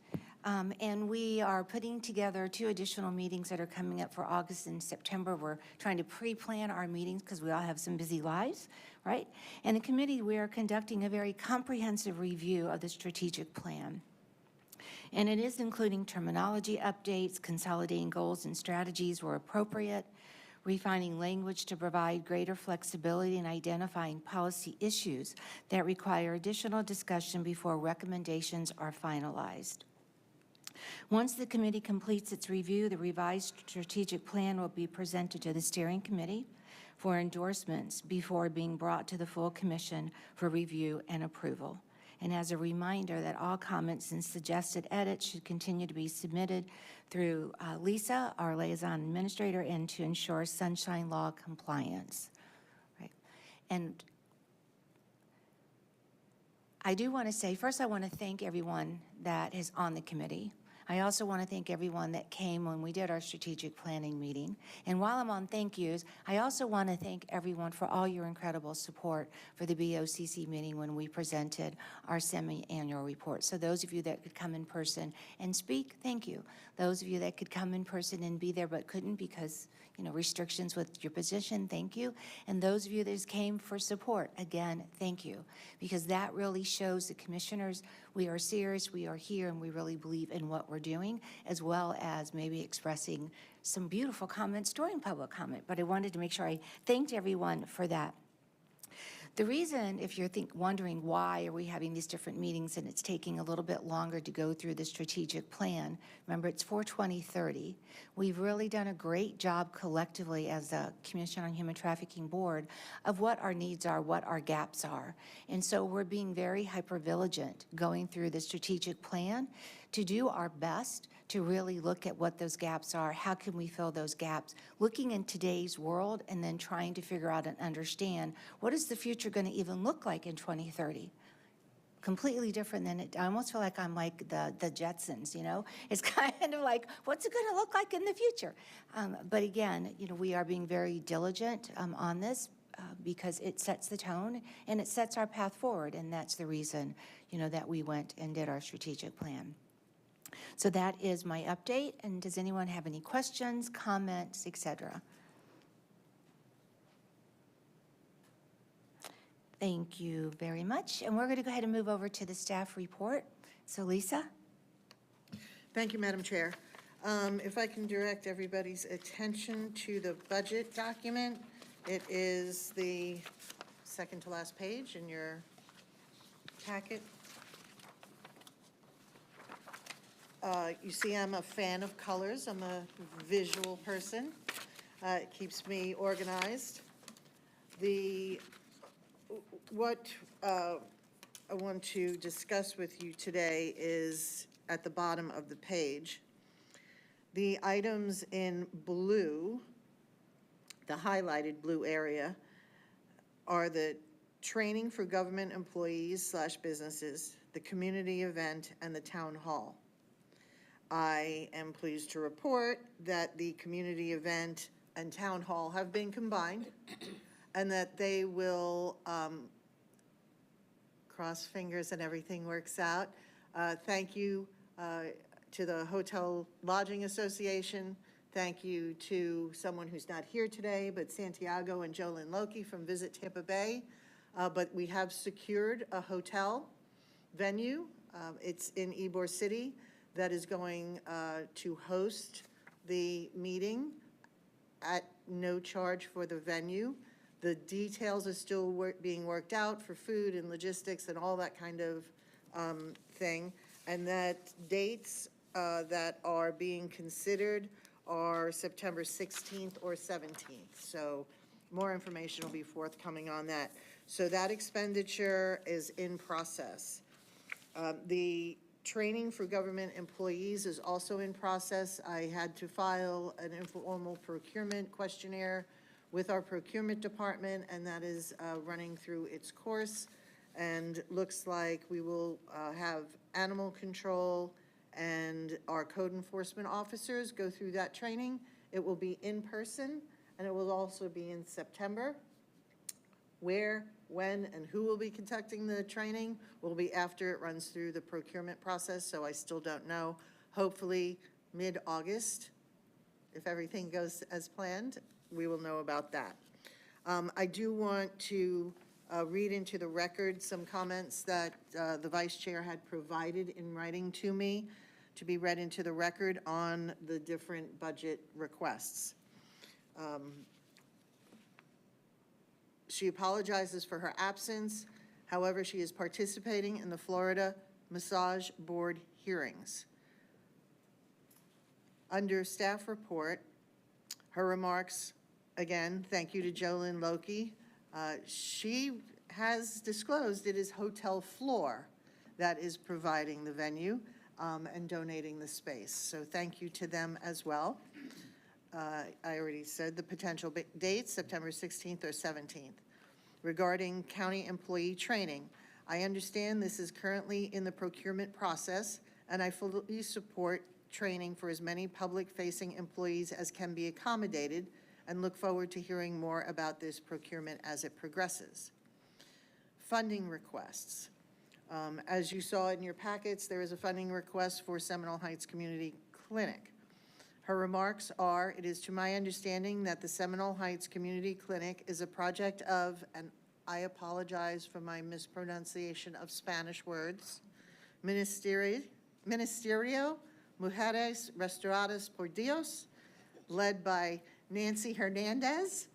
And we are putting together 2 additional meetings that are coming up for August and September. We're trying to pre-plan our meetings because we all have some busy lives, right? And the committee, we are conducting a very comprehensive review of the strategic plan. And it is including terminology updates, consolidating goals and strategies where appropriate, refining language to provide greater flexibility, and identifying policy issues that require additional discussion before recommendations are finalized. Once the committee completes its review, the revised strategic plan will be presented to the steering committee for endorsements before being brought to the full commission for review and approval. And as a reminder that all comments and suggested edits should continue to be submitted through Lisa, our liaison administrator, and to ensure sunshine law compliance. Right. And I do want to say, first I want to thank everyone that is on the committee. I also want to thank everyone that came when we did our strategic planning meeting. And while I'm on thank yous, I also want to thank everyone for all your incredible support for the BOCC meeting when we presented our semi-annual report. So those of you that could come in person and speak, thank you. Those of you that could come in person and be there but couldn't because, you know, restrictions with your position, thank you. And those of you that just came for support, again, thank you. Because that really shows the commissioners we are serious, we are here, and we really believe in what we're we're doing, as well as maybe expressing some beautiful comments during public comment. But I wanted to make sure I thanked everyone for that. The reason, if you're wondering why are we having these different meetings and it's taking a little bit longer to go through the strategic plan, remember it's for 2030. We've really done a great job collectively as a Commission on Human Trafficking Board of what our needs are, what our gaps are. And so we're being very hypervigilant going through the strategic plan to do our best to really look at what those gaps are, how can we fill those gaps, looking in today's world and then trying to figure out and understand what is the future going to even look like in 2030. Completely different than it, I almost feel like I'm like the Jetsons, you know? It's kind of like, what's it going to look like in the future? But again, you know, we are being very diligent on this because it sets the tone and it sets our path forward, and that's the reason, you know, that we went and did our strategic plan. So that is my update, and does anyone have any questions, comments, etc.? Thank you very much, and we're going to go ahead and move over to the staff report. So Lisa? Thank you, Madam Chair. If I can direct everybody's attention to the budget document, it is the second to last page in your packet. You see, I'm a fan of colors. I'm a visual person. It keeps me organized. What I want to discuss with you today is at the bottom of the page. The items in blue, the highlighted blue area, are the training for government employees / businesses, the community event, and the town hall. I am pleased to report that the community event and town hall have been combined and that they will, cross fingers and everything works out. Thank you to the Hotel Lodging Association. Thank you to someone who's not here today, but Santiago and Jolyn Loki from Visit Tampa Bay. But we have secured a hotel venue. It's in Ybor City. That is going to host the meeting at no charge for the venue. The details are still being worked out for food and logistics and all that kind of thing. And that dates that are being considered are September 16th or 17th. So more information will be forthcoming on that. So that expenditure is in process. The training for government employees is also in process. I had to file an informal procurement questionnaire with our procurement department, and that is running through its course. And looks like we will have animal control and our code enforcement officers go through that training. It will be in person, and it will also be in September. Where, when, and who will be conducting the training will be after it runs through the procurement process, so I still don't know. Hopefully mid-August, if everything goes as planned, we will know about that. I do want to read into the record some comments that the Vice Chair had provided in writing to me to be read into the record on the different budget requests. She apologizes for her absence. However, she is participating in the Florida Massage Board hearings. Under staff report, her remarks, again, thank you to Jolyn Loki. She has disclosed it is Hotel Floor that is providing the venue and donating the space. So thank you to them as well. I already said the potential dates, September 16th or 17th. Regarding county employee training, I understand this is currently in the procurement process, and I fully support training for as many public-facing employees as can be accommodated, and look forward to hearing more about this procurement as it progresses. Funding requests. As you saw in your packets, there is a funding request for Seminole Heights Community Clinic. Her remarks are, it is to my understanding that the Seminole Heights Community Clinic is a project of, and I apologize for my mispronunciation of Spanish words, Ministerio Mujeres Restauradas por Dios, led by Nancy Hernandez.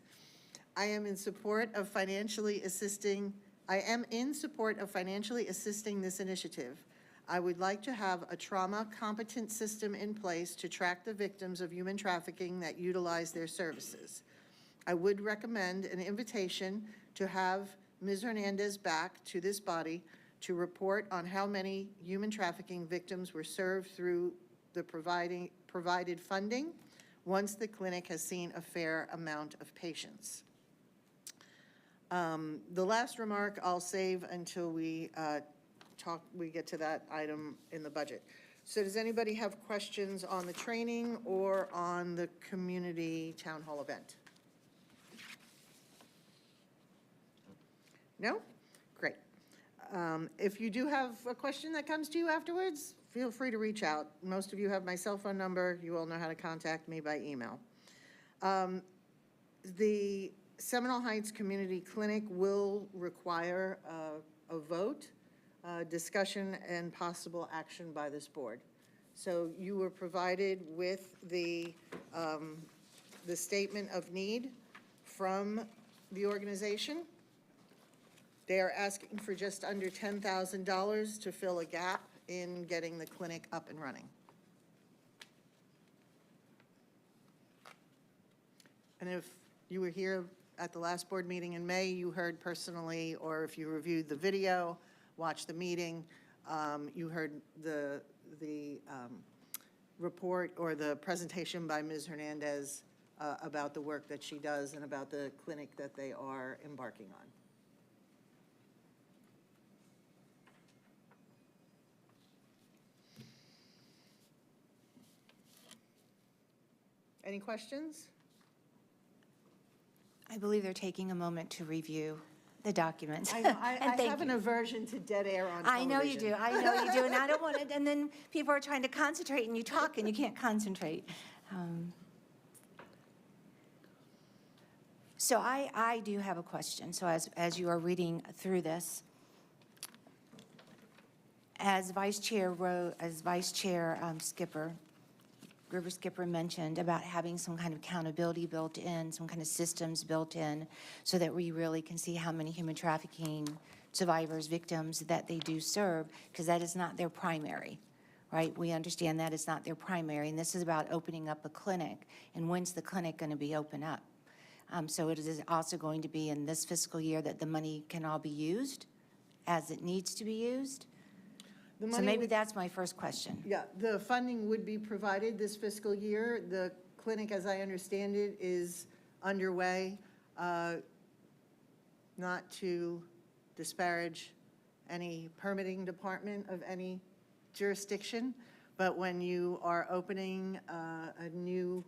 I am in support of financially assisting this initiative. I would like to have a trauma competent system in place to track the victims of human trafficking that utilize their services. I would recommend an invitation to have Ms. Hernandez back to this body to report on how many human trafficking victims were served through the provided funding once the clinic has seen a fair amount of patients. The last remark I'll save until we get to that item in the budget. So does anybody have questions on the training or on the community town hall event? No? Great. If you do have a question that comes to you afterwards, feel free to reach out. Most of you have my cell phone number. You all know how to contact me by email. The Seminole Heights Community Clinic will require a vote, discussion, and possible action by this board. So you were provided with the statement of need from the organization. They are asking for just under $10,000 to fill a gap in getting the clinic up and running. And if you were here at the last board meeting in May, you heard personally, or if you reviewed the video, watched the meeting, you heard the report or the presentation by Ms. Hernandez about the work that she does and about the clinic that they are embarking on. Any questions? I believe they're taking a moment to review the documents. I know, I And thank have an you. aversion to dead air on I television. know you do, I know you do, and I don't want to, and then people are trying to concentrate and you talk and you can't concentrate. So I do have a question. So as you are reading through this, as Vice Chair River Skipper mentioned about having some kind of accountability built in, some kind of systems built in, so that we really can see how many human trafficking survivors, victims that they do serve, because that is not their primary, right? We understand that is not their primary, and this is about opening up a clinic. And when's the clinic going to be open up? So it is also going to be in this fiscal year that the money can all be used as it needs to be used. So maybe that's my first question. Yeah, the funding would be provided this fiscal year. The clinic, as I understand it, is underway. Not to disparage any permitting department of any jurisdiction, but when you are opening a new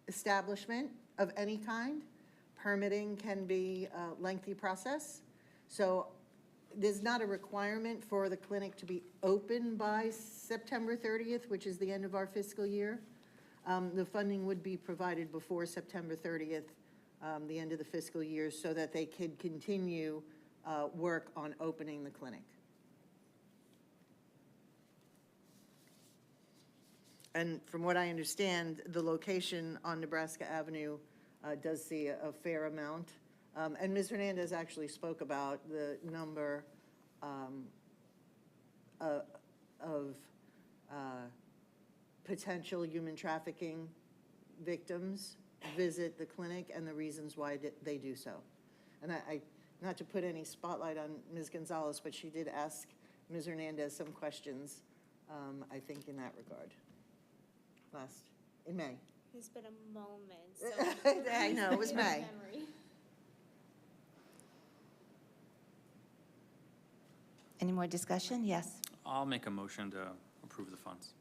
establishment of any kind, permitting can be a lengthy process. So there's not a requirement for the clinic to be open by September 30th, which is the end of our fiscal year. The funding would be provided before September 30th, the end of the fiscal year, so that they could continue work on opening the clinic. And from what I understand, the location on Nebraska Avenue does see a fair amount. And Ms. Hernandez actually spoke about the number of potential human trafficking victims visit the clinic and the reasons why they do so. And I not to put any spotlight on Ms. Gonzalez, but she did ask Ms. Hernandez some questions, I think, in that regard, in May. It's been a moment, so. I know, it was May. Memory. Any more discussion? Yes. I'll make a motion to approve the funds.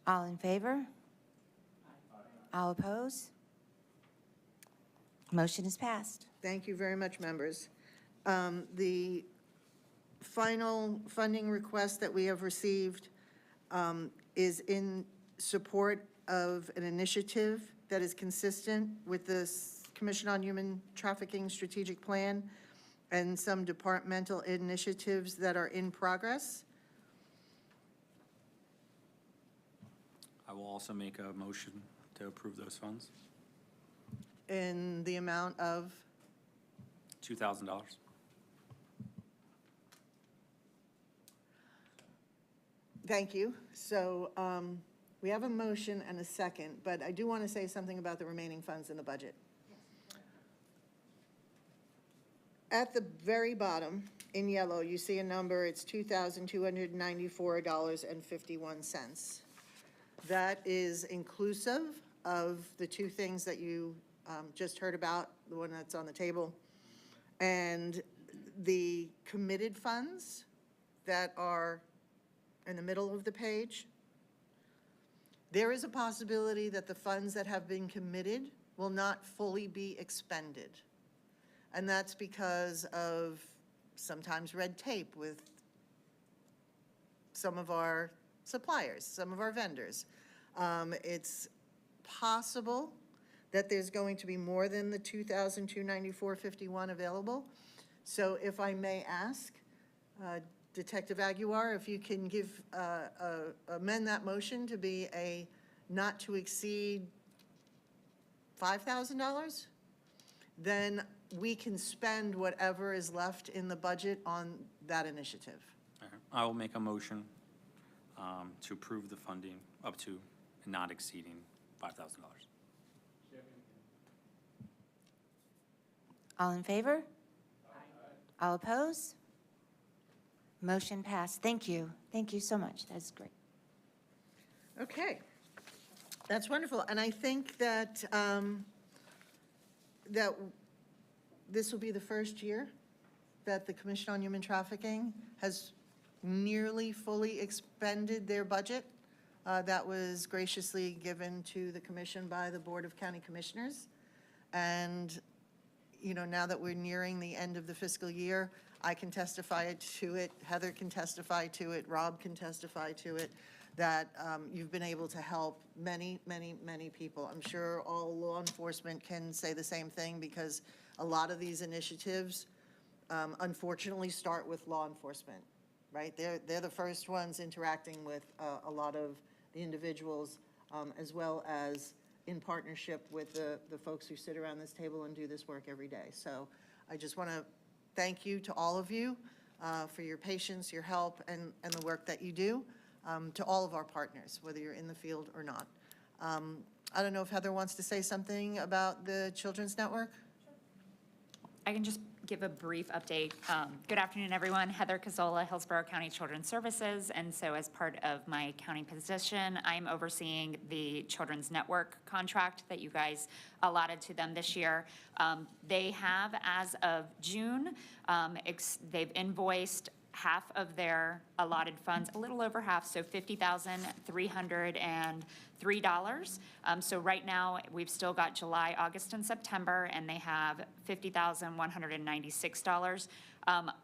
All in favor? All oppose? Motion is passed. Thank you very much, members. The final funding request that we have received is in support of an initiative that is consistent with the Commission on Human Trafficking Strategic Plan and some departmental initiatives that are in progress. I will also make a motion to approve those funds. In the amount of, $2,000. thank you. So we have a motion and a second, but I do want to say something about the remaining funds in the budget. At the very bottom, in yellow, you see a number, it's $2,294.51. That is inclusive of the two things that you just heard about, the one that's on the table, and the committed funds that are in the middle of the page. There is a possibility that the funds that have been committed will not fully be expended. And that's because of sometimes red tape with some of our suppliers, some of our vendors. It's possible that there's going to be more than the $2,294.51 available. So if I may ask, Detective Aguiar, if you can give, amend that motion to be a not to exceed $5,000, then we can spend whatever is left in the budget on that initiative. I will make a motion to approve the funding up to and not exceeding $5,000. All in favor? All opposed? Motion passed. Thank you. Thank you so much. That's great. Okay, that's wonderful. And I think that, that this will be the first year that the Commission on Human Trafficking has nearly fully expended their budget that was graciously given to the commission by the Board of County Commissioners. And, you know, now that we're nearing the end of the fiscal year, I can testify to it, Heather can testify to it, Rob can testify to it, that you've been able to help many, many, many people. I'm sure all law enforcement can say the same thing, because a lot of these initiatives, unfortunately, start with law enforcement, right? They're the first ones interacting with a lot of the individuals, as well as in partnership with the folks who sit around this table and do this work every day. So I just want to thank you to all of you for your patience, your help, and the work that you do, to all of our partners, whether you're in the field or not. I don't know if Heather wants to say something about the Children's Network? I can just give a brief update. Good afternoon, everyone. Heather Cazzola, Hillsborough County Children's Services. And so as part of my county position, I'm overseeing the Children's Network contract that you guys allotted to them this year. They have, as of June, they've invoiced half of their allotted funds, a little over half, so $50,303. So right now, we've still got July, August, and September, and they have $50,196.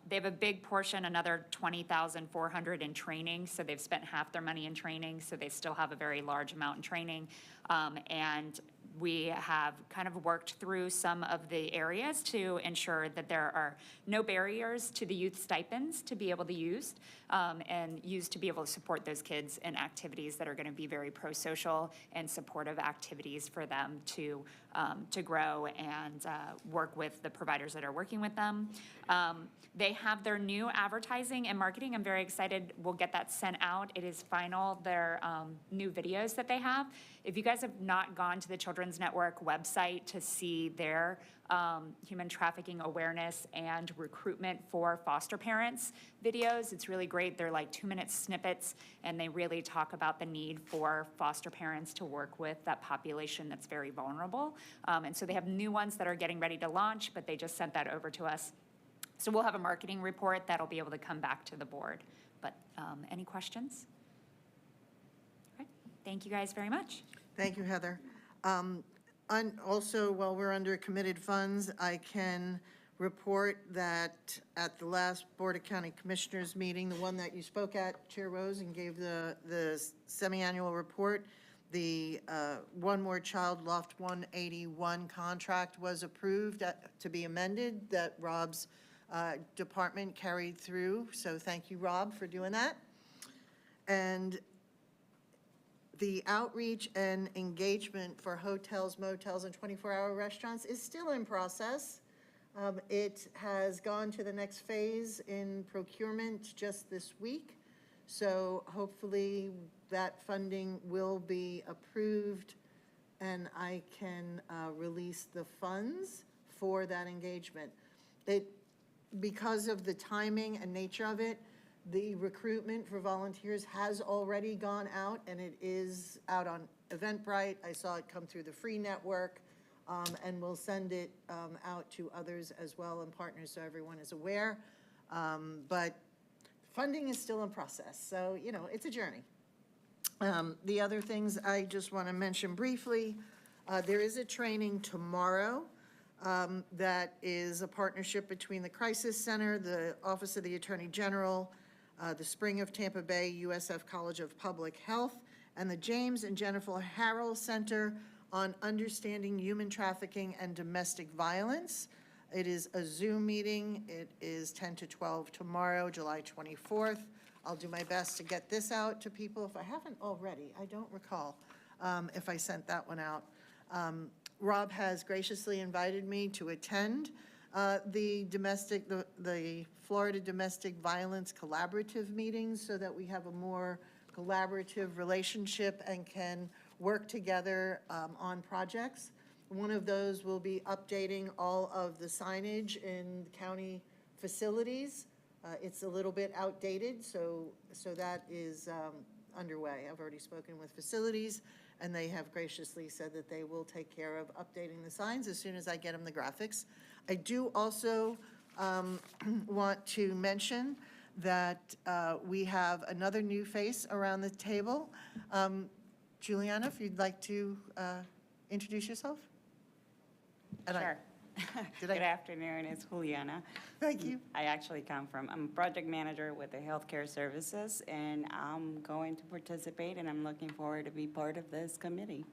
They have a big portion, another $20,400 in training, so they've spent half their money in training, so they still have a very large amount in training. And we have kind of worked through some of the areas to ensure that there are no barriers to the youth stipends to be able to use and use to be able to support those kids in activities that are going to be very pro-social and supportive activities for them to grow and work with the providers that are working with them. They have their new advertising and marketing. I'm very excited. We'll get that sent out. It is final, their new videos that they have. If you guys have not gone to the Children's Network website to see their human trafficking awareness and recruitment for foster parents videos, it's really great. They're like 2-minute snippets, and they really talk about the need for foster parents to work with that population that's very vulnerable. And so they have new ones that are getting ready to launch, but they just sent that over to us. So we'll have a marketing report that'll be able to come back to the board. But any questions? All right. Thank you guys very much. Thank you, Heather. Also, while we're under committed funds, I can report that at the last Board of County Commissioners meeting, the one that you spoke at, Chair Rose, and gave the semi-annual report, the One More Child Loft 181 contract was approved to be amended, that Rob's department carried through. So thank you, Rob, for doing that. And The outreach and engagement for hotels, motels, and 24-hour restaurants is still in process. It has gone to the next phase in procurement just this week. So hopefully that funding will be approved and I can release the funds for that engagement. Because of the timing and nature of it, the recruitment for volunteers has already gone out, and it is out on Eventbrite. I saw it come through the Free Network, and we'll send it out to others as well and partners so everyone is aware. But funding is still in process, so, you know, it's a journey. The other things I just want to mention briefly, there is a training tomorrow that is a partnership between the Crisis Center, the Office of the Attorney General, the Spring of Tampa Bay USF College of Public Health, and the James and Jennifer Harrell Center on Understanding Human Trafficking and Domestic Violence. It is a Zoom meeting. It is 10 to 12 tomorrow, July 24th. I'll do my best to get this out to people if I haven't already. I don't recall if I sent that one out. Rob has graciously invited me to attend the Florida Domestic Violence Collaborative meetings so that we have a more collaborative relationship and can work together on projects. One of those will be updating all of the signage in county facilities. It's a little bit outdated, so that is underway. I've already spoken with facilities, and they have graciously said that they will take care of updating the signs as soon as I get them the graphics. I do also want to mention that we have another new face around the table. Juliana, if you'd like to introduce yourself. Sure. Good afternoon, it's Juliana. Thank you. I'm a project manager with the Healthcare Services, and I'm going to participate, and I'm looking forward to be part of this committee,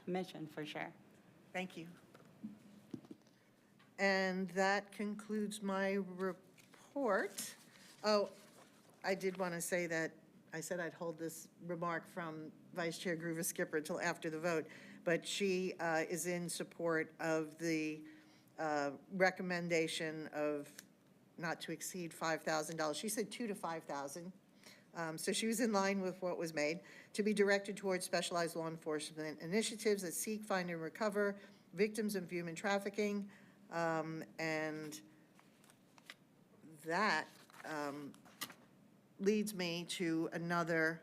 commission for sure. Thank you. And that concludes my report. Oh, I did want to say that I said I'd hold this remark from Vice Chair Groover-Skipper till after the vote, but she is in support of the recommendation of not to exceed $5,000. She said $2,000 to $5,000. So she was in line with what was made, to be directed towards specialized law enforcement initiatives that seek, find, and recover victims of human trafficking. And that leads me to another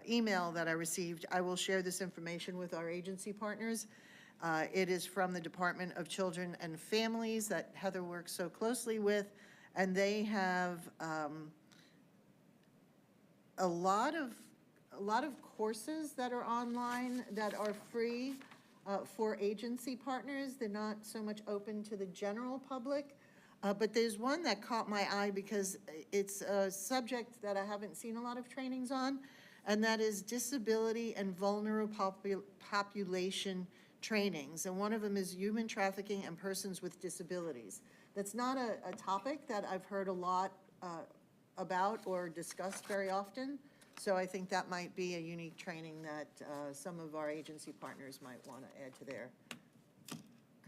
email that I received. I will share this information with our agency partners. It is from the Department of Children and Families that Heather works so closely with, and they have a lot of courses that are online that are free for agency partners. They're not so much open to the general public, but there's one that caught my eye because it's a subject that I haven't seen a lot of trainings on, and that is disability and vulnerable population trainings. And one of them is human trafficking and persons with disabilities. That's not a topic that I've heard a lot about or discussed very often. So I think that might be a unique training that some of our agency partners might want to add to their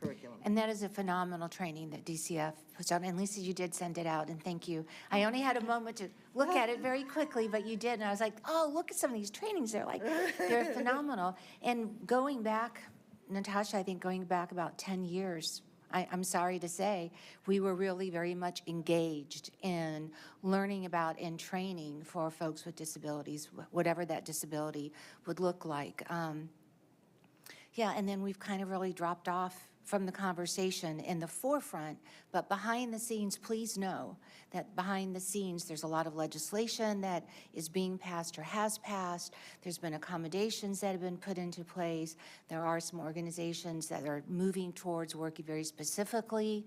curriculum. And that is a phenomenal training that DCF puts on. And Lisa, you did send it out, and thank you. I only had a moment to look at it very quickly, but you did. And I was like, oh, look at some of these trainings. They're phenomenal. And going back, Natasha, I think going back about 10 years, I'm sorry to say, we were really very much engaged in learning about and training for folks with disabilities, whatever that disability would look like. Yeah, and then we've kind of really dropped off from the conversation in the forefront, but behind the scenes, please know that behind the scenes, there's a lot of legislation that is being passed or has passed. There's been accommodations that have been put into place. There are some organizations that are moving towards working very specifically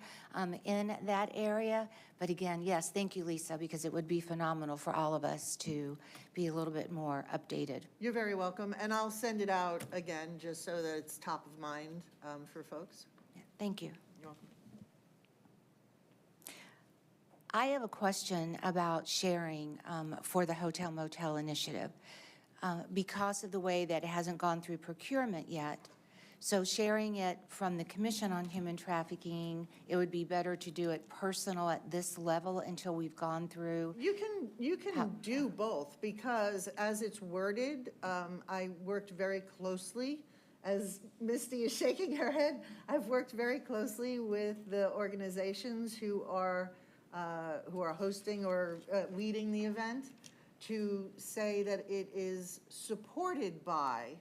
in that area. But again, yes, thank you, Lisa, because it would be phenomenal for all of us to be a little bit more updated. You're very welcome, and I'll send it out again just so that it's top of mind for folks. Yeah, thank you. You're welcome. I have a question about sharing for the Hotel Motel Initiative. because of the way that it hasn't gone through procurement yet. So sharing it from the Commission on Human Trafficking, it would be better to do it personal at this level until we've gone through. You can do both, because as it's worded, I worked very closely, as Misty is shaking her head, I've worked very closely with the organizations who are hosting or leading the event to say that it is supported by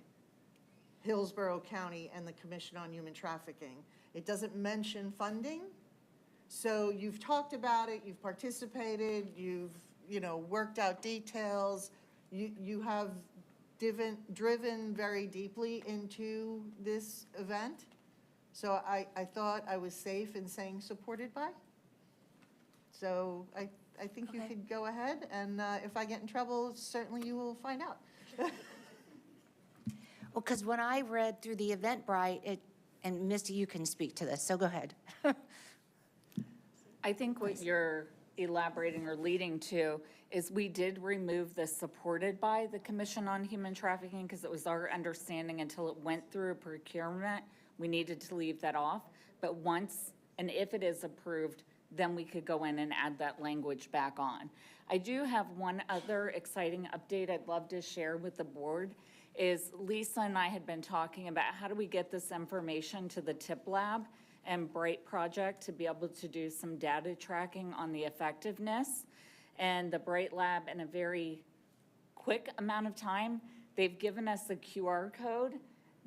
Hillsborough County and the Commission on Human Trafficking. It doesn't mention funding. So you've talked about it, you've participated, you've worked out details, you have driven very deeply into this event. So I thought I was safe in saying supported by. So I think you could go ahead, and if I get in trouble, certainly you will find out. Well, because when I read through the Eventbrite, and Misty, you can speak to this, so go ahead. I think what you're elaborating or leading to is we did remove the supported by the Commission on Human Trafficking because it was our understanding until it went through procurement, we needed to leave that off. But once, and if it is approved, then we could go in and add that language back on. I do have one other exciting update I'd love to share with the board. Is Lisa and I had been talking about how do we get this information to the TIP Lab and Bright Project to be able to do some data tracking on the effectiveness. And the Bright Lab, in a very quick amount of time, they've given us a QR code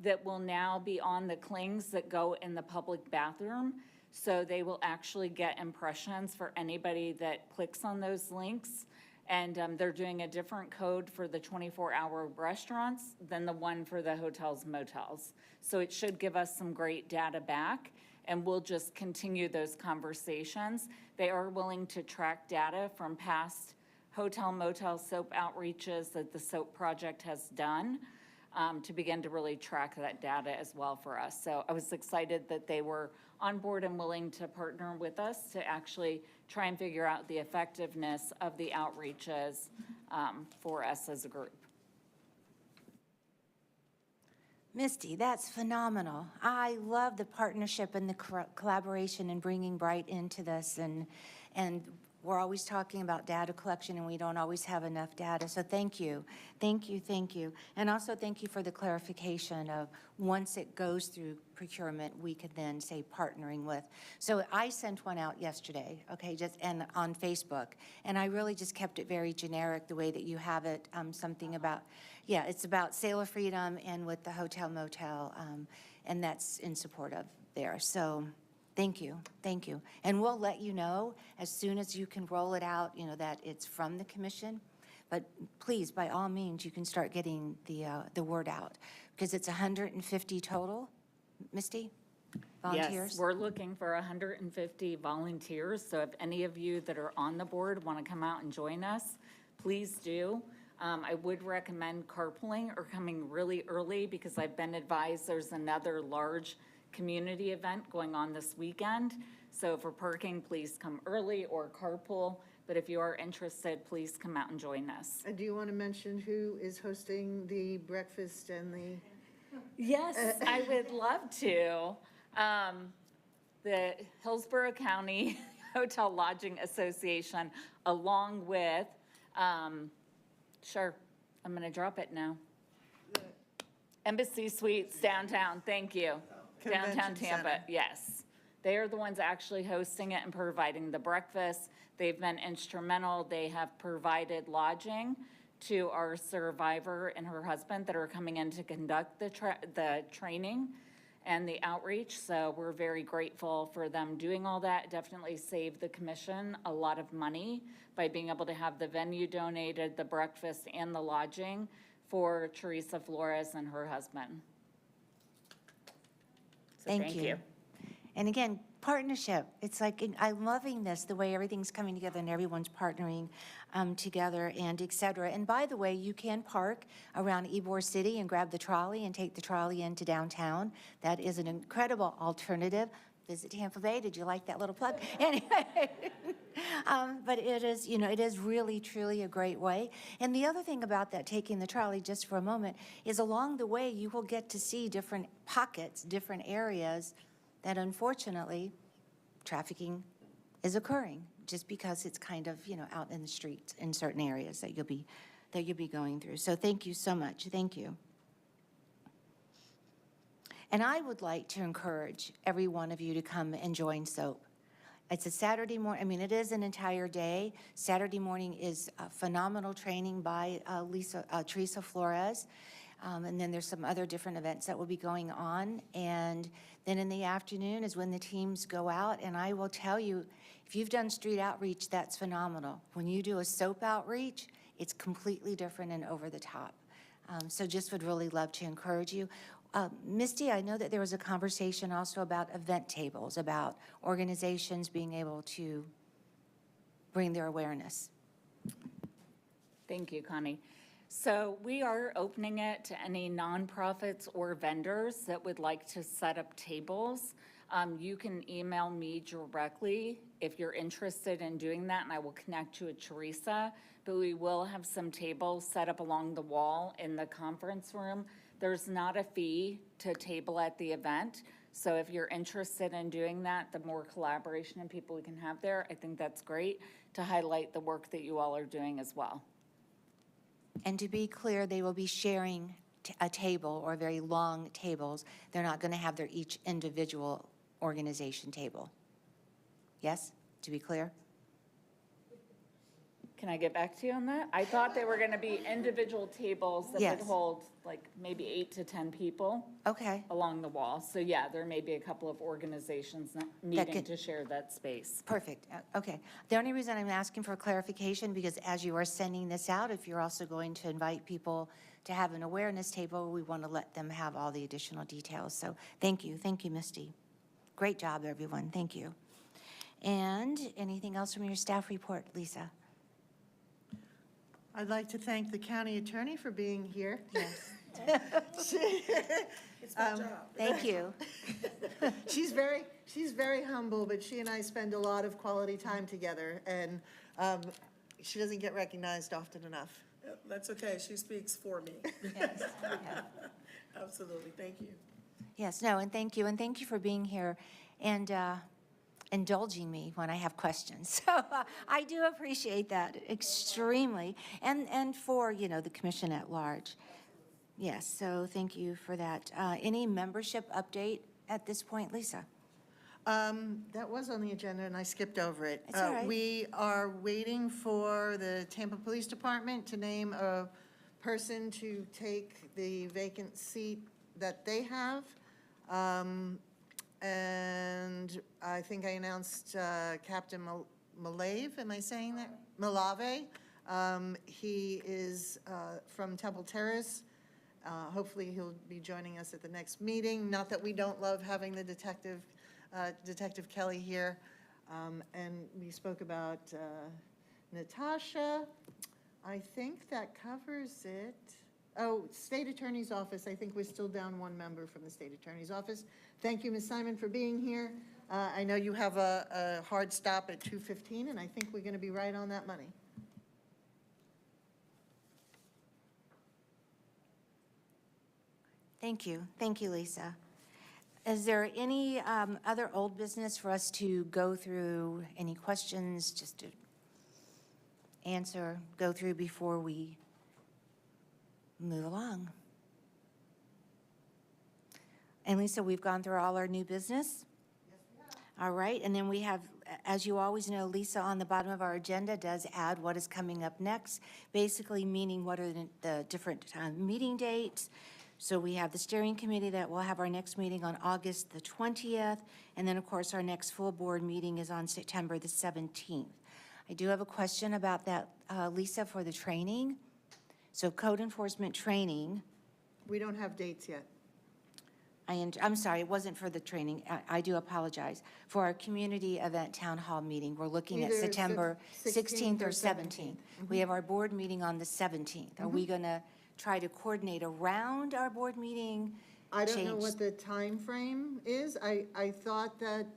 that will now be on the clings that go in the public bathroom. So they will actually get impressions for anybody that clicks on those links. And they're doing a different code for the 24-hour restaurants than the one for the hotels, motels. So it should give us some great data back, and we'll just continue those conversations. They are willing to track data from past hotel, motel, soap outreaches that the SOAP project has done to begin to really track that data as well for us. So I was excited that they were on board and willing to partner with us to actually try and figure out the effectiveness of the outreaches for us as a group. Misty, that's phenomenal. I love the partnership and the collaboration and bringing Bright into this, and we're always talking about data collection and we don't always have enough data. So thank you. Thank you, thank you. And also thank you for the clarification of once it goes through procurement, we could then say partnering with. So I sent one out yesterday, okay, and on Facebook, and I really just kept it very generic the way that you have it, something about, yeah, it's about Sailor Freedom and with the hotel motel, and that's in support of there. So thank you, thank you. And we'll let you know as soon as you can roll it out, that it's from the commission. But please, by all means, you can start getting the word out, because it's 150 total, Misty, volunteers? Yes, we're looking for 150 volunteers. So if any of you that are on the board want to come out and join us, please do. I would recommend carpooling or coming really early, because I've been advised there's another large community event going on this weekend. So for parking, please come early or carpool. But if you are interested, please come out and join us. Do you want to mention who is hosting the breakfast and the? Yes, I would love to. The Hillsborough County Hotel Lodging Association, along with, sure, I'm going to drop it now. Embassy Suites downtown, thank you. Downtown Tampa, Center. yes. They are the ones actually hosting it and providing the breakfast. They've been instrumental. They have provided lodging to our survivor and her husband that are coming in to conduct the training and the outreach. So we're very grateful for them doing all that. Definitely saved the commission a lot of money by being able to have the venue donated, the breakfast and the lodging for Teresa Flores and her husband. So Thank you. And again, partnership. It's like, I'm loving this, the way everything's coming together and everyone's partnering together and et cetera. And by the way, you can park around Ybor City and grab the trolley and take the trolley into downtown. That is an incredible alternative. visit Tampa Bay. Did you like that little plug? Anyway, but it is, it is really, truly a great way. And the other thing about that, taking the trolley just for a moment, is along the way, you will get to see different pockets, different areas that unfortunately trafficking is occurring just because it's kind of, out in the streets in certain areas that you'll be going through. So thank you so much. Thank you. And I would like to encourage every one of you to come and join SOAP. It's a Saturday morning. It is an entire day. Saturday morning is a phenomenal training by Teresa Flores. And then there's some other different events that will be going on. And then in the afternoon is when the teams go out. And I will tell you, if you've done street outreach, that's phenomenal. When you do a SOAP outreach, it's completely different and over the top. So just would really love to encourage you. Misty, I know that there was a conversation also about event tables, about organizations being able to bring their awareness. Thank you, Connie. So we are opening it to any nonprofits or vendors that would like to set up tables. You can email me directly if you're interested in doing that, and I will connect you with Teresa. But we will have some tables set up along the wall in the conference room. There's not a fee to table at the event. So if you're interested in doing that, the more collaboration and people we can have there, I think that's great to highlight the work that you all are doing as well. And to be clear, they will be sharing a table or very long tables. They're not going to have their each individual organization table. Yes? To be clear? Can I get back to you on that? I thought they were going to be individual tables that Yes. would hold like maybe 8 to 10 people. Okay. Along the wall. So yeah, there may be a couple of organizations needing to share that space. Perfect. Okay. The only reason I'm asking for clarification, because as you are sending this out, if you're also going to invite people to have an awareness table, we want to let them have all the additional details. So thank you. Thank you, Misty. Great job, everyone. Thank you. And anything else from your staff report, Lisa? I'd like to thank the county attorney for being here. Yes. It's my job. Thank you. She's very humble, but she and I spend a lot of quality time together, and she doesn't get recognized often enough. That's okay. She speaks for me. Yes. Yeah. Absolutely. Thank you. Yes, no, and thank you. And thank you for being here and indulging me when I have questions. So I do appreciate that extremely. And for, the commission at large. Yes, so thank you for that. Any membership update at this point, Lisa? That was on the agenda, and I skipped over it. It's all right. We are waiting for the Tampa Police Department to name a person to take the vacant seat that they have. And I think I announced Captain Malave, am I saying that? Malave. He is from Temple Terrace. Hopefully he'll be joining us at the next meeting. Not that we don't love having the Detective Kelly here. And we spoke about Natasha. I think that covers it. Oh, State Attorney's Office, I think we're still down one member from the State Attorney's Office. Thank you, Ms. Simon, for being here. I know you have a hard stop at 2:15, and I think we're going to be right on that money. Thank you. Thank you, Lisa. Is there any other old business for us to go through? Any questions just to go through before we move along? And Lisa, we've gone through all our new business? Yes, we have. All right, and then we have, as you always know, Lisa on the bottom of our agenda does add what is coming up next, basically meaning what are the different meeting dates. So we have the steering committee that will have our next meeting on August the 20th, and then of course our next full board meeting is on September the 17th. I do have a question about that, Lisa, for the training. So code enforcement training. We don't have dates yet. I'm sorry, it wasn't for the training. I do apologize. For our community event town hall meeting, we're looking at Either September 16th or 17th. Mm-hmm. We have our board meeting on the 17th. Are we going to try to coordinate around our board meeting I don't know changed. what the time frame is. I thought that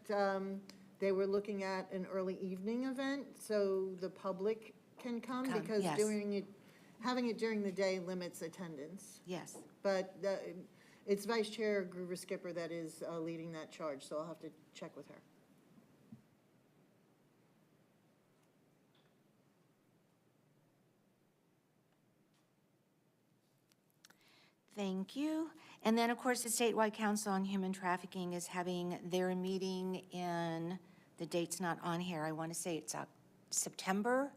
they were looking at an early evening event so the public can come because yes. having it during the day limits attendance. Yes. But it's Vice Chair Groover Skipper that is leading that charge, so I'll have to check with her. Thank you. And then, of course, the Statewide Council on Human Trafficking is having their meeting in, the date's not on here, I want to say it's September.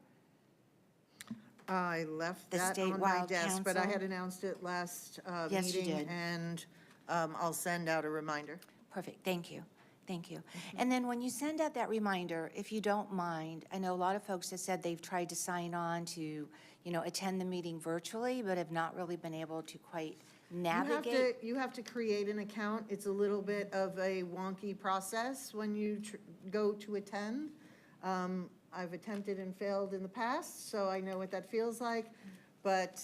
I left The that on my Statewide desk, but I Council? had announced it last Yes, you meeting. did. And I'll send out a reminder. Perfect, thank you, thank you. And then when you send out that reminder, if you don't mind, I know a lot of folks have said they've tried to sign on to, attend the meeting virtually, but have not really been able to quite navigate. You have to create an account. It's a little bit of a wonky process when you go to attend. I've attempted and failed in the past, so I know what that feels like. But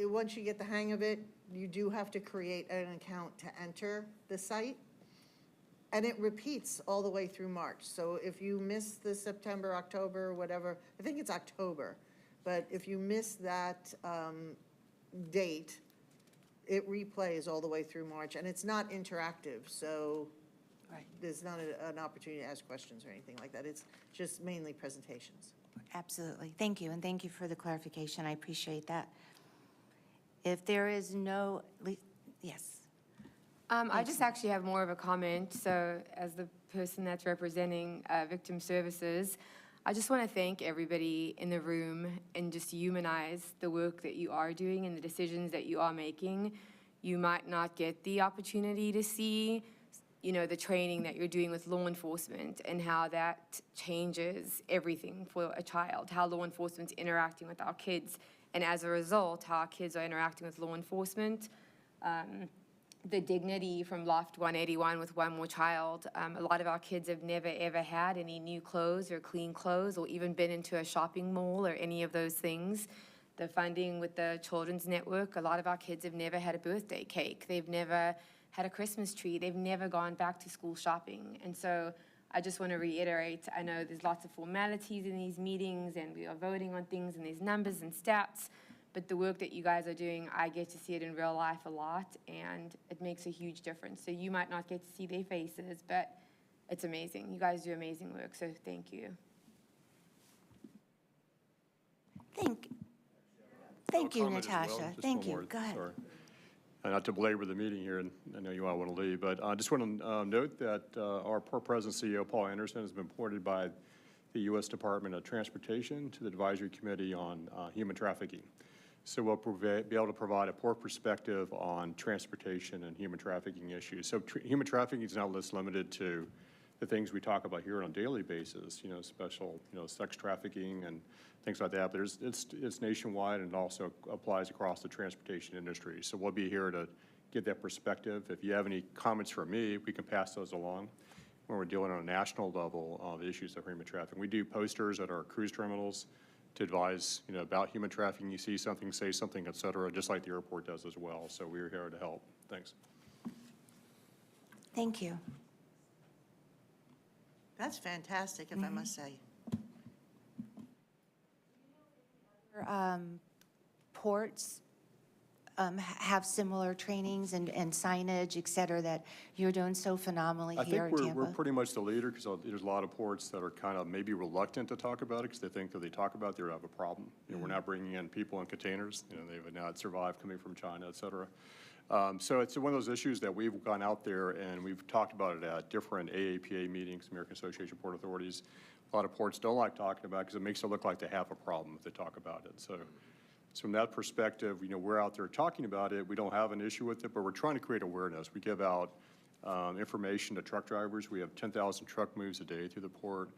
once you get the hang of it, you do have to create an account to enter the site. And it repeats all the way through March. So if you miss the September, October, whatever, I think it's October, but if you miss that date, it replays all the way through March, and it's not interactive, so there's not an opportunity to ask questions or anything like that. It's just mainly presentations. Absolutely, thank you, and thank you for the clarification, I appreciate that. If there is no, yes. I just actually have more of a comment. So as the person that's representing victim services, I just want to thank everybody in the room and just humanize the work that you are doing and the decisions that you are making. You might not get the opportunity to see, the training that you're doing with law enforcement and how that changes everything for a child, how law enforcement's interacting with our kids, and as a result, how our kids are interacting with law enforcement. The dignity from Loft 181 with One More Child. A lot of our kids have never, ever had any new clothes or clean clothes or even been into a shopping mall or any of those things. The funding with the Children's Network, a lot of our kids have never had a birthday cake. They've never had a Christmas tree. They've never gone back to school shopping. And so I just want to reiterate, I know there's lots of formalities in these meetings and we are voting on things and there's numbers and stats, but the work that you guys are doing, I get to see it in real life a lot, and it makes a huge difference. So you might not get to see their faces, but it's amazing. You guys do amazing work, so thank you. Thank you, Natasha. Thank you. Go ahead. Sorry. Not to belabor the meeting here, and I know you all want to leave, but I just want to note that our poor President CEO, Paul Anderson, has been appointed by the U.S. Department of Transportation to the Advisory Committee on Human Trafficking. So we'll be able to provide a port perspective on transportation and human trafficking issues. So human trafficking is not just limited to the things we talk about here on a daily basis, special, sex trafficking and things like that. But it's nationwide and it also applies across the transportation industry. So we'll be here to get that perspective. If you have any comments from me, we can pass those along when we're dealing on a national level on the issues of human trafficking. We do posters at our cruise terminals to advise, about human trafficking. You see something, say something, et cetera, just like the airport does as well. So we're here to help. Thanks. Thank you. That's fantastic, if I must say. Ports have similar trainings and signage, et cetera, that you're doing so phenomenally here in Tampa? I think we're pretty much the leader because there's a lot of ports that are kind of maybe reluctant to talk about it because they think that they talk about it, they have a problem. We're not bringing in people in containers. They would not survive coming from China, et cetera. So it's one of those issues that we've gone out there and we've talked about it at different AAPA meetings, American Association of Port Authorities. A lot of ports don't like talking about it because it makes it look like they have a problem if they talk about it. So from that perspective, we're out there talking about it. We don't have an issue with it, but we're trying to create awareness. We give out information to truck drivers. We have 10,000 truck moves a day through the port.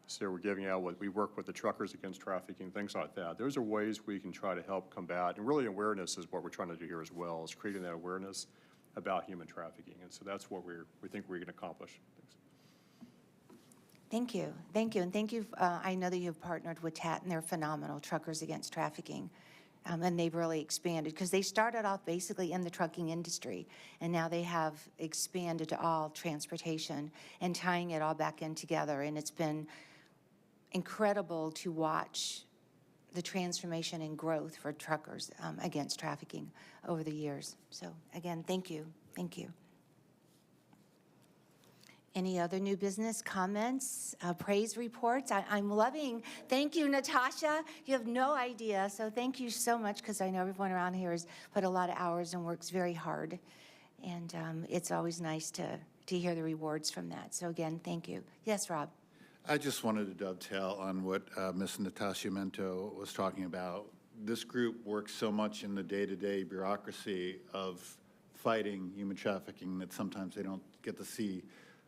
So we're giving out we work with the truckers against trafficking, things like that. Those are ways we can try to help combat. And really awareness is what we're trying to do here as well, is creating that awareness about human trafficking. And so that's what we think we can accomplish. Thanks. Thank you. Thank you. And thank you. I know that you've partnered with TAT and they're phenomenal, Truckers Against Trafficking. And they've really expanded, because they started off basically in the trucking industry, and now they have expanded to all transportation and tying it all back in together. And it's been incredible to watch the transformation and growth for truckers against trafficking over the years. So again, thank you. Thank you. Any other new business comments, praise reports? I'm loving, thank you, Natasha. You have no idea, so thank you so much, because I know everyone around here has put a lot of hours and works very hard. And it's always nice to hear the rewards from that. So again, thank you. Yes, Rob? I just wanted to dovetail on what Ms. Natasha Mento was talking about. This group works so much in the day-to-day bureaucracy of fighting human trafficking that sometimes they don't get to see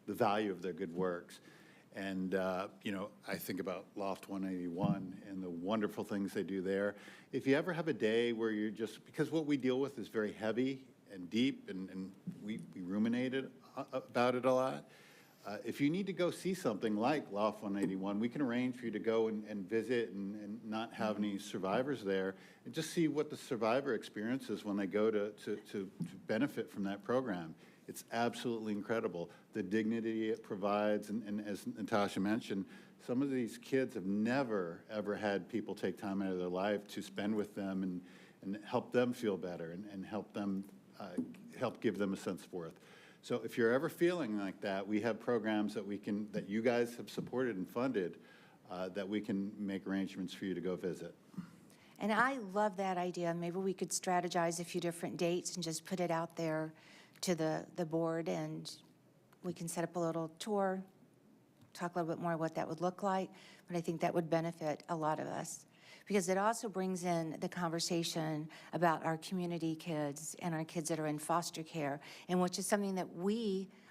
the value of their good works. And, you know, I think about Loft 181 and the wonderful things they do there. If you ever have a day where you're just, because what we deal with is very heavy and deep, and we ruminated about it a lot. If you need to go see something like Loft 181, we can arrange for you to go and visit and not have any survivors there, and just see what the survivor experience is when they go to benefit from that program. It's absolutely incredible, the dignity it provides, and as Natasha mentioned, some of these kids have never, ever had people take time out of their life to spend with them and help them feel better and help them, help give them a sense of worth. So if you're ever feeling like that, we have programs that you guys have supported and funded, that we can make arrangements for you to go visit. And I love that idea. Maybe we could strategize a few different dates and just put it out there to the board, and we can set up a little tour, talk a little bit more what that would look like. But I think that would benefit a lot of us, because it also brings in the conversation about our community kids and our kids that are in foster care, and which is something that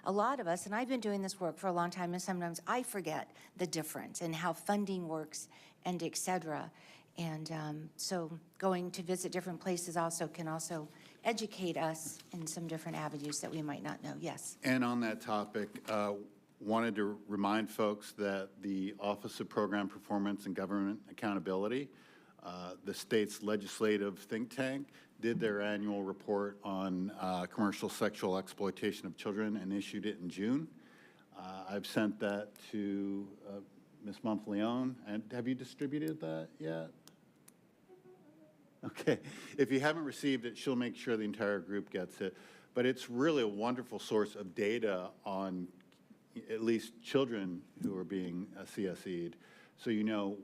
a lot of us, and I've been doing this work for a long time, and sometimes I forget the difference and how funding works and et cetera. And so going to visit different places can also educate us in some different avenues that we might not know. Yes. And on that topic, wanted to remind folks that the Office of Program Performance and Government Accountability, the state's legislative think tank, did their annual report on commercial sexual exploitation of children and issued it in June. I've sent that to Ms. Montfleone. And have you distributed that yet? Okay. If you haven't received it, she'll make sure the entire group gets it. But it's really a wonderful source of data on at least children who are being CSE'd. So you know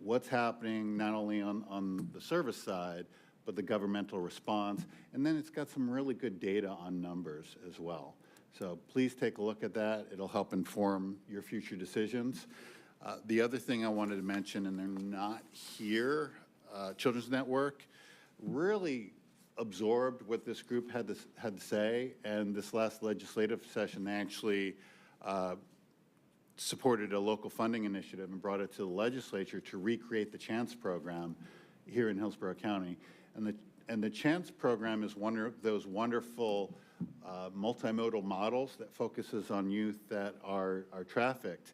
what's happening not only on the service side, but the governmental response. And then it's got some really good data on numbers as well. So please take a look at that. It'll help inform your future decisions. The other thing I wanted to mention, and they're not here, Children's Network really absorbed what this group had to say, and this last legislative session, they actually supported a local funding initiative and brought it to the legislature to recreate the Chance program here in Hillsborough County. And the Chance program is one of those wonderful multimodal models that focuses on youth that are trafficked,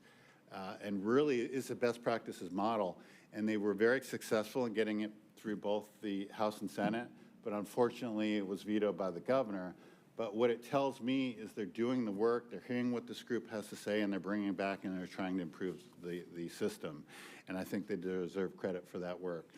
and really is a best practices model. And they were very successful in getting it through both the House and Senate, but unfortunately it was vetoed by the governor. But what it tells me is they're doing the work, they're hearing what this group has to say, and they're bringing it back, and they're trying to improve the system. And I think they deserve credit for that work.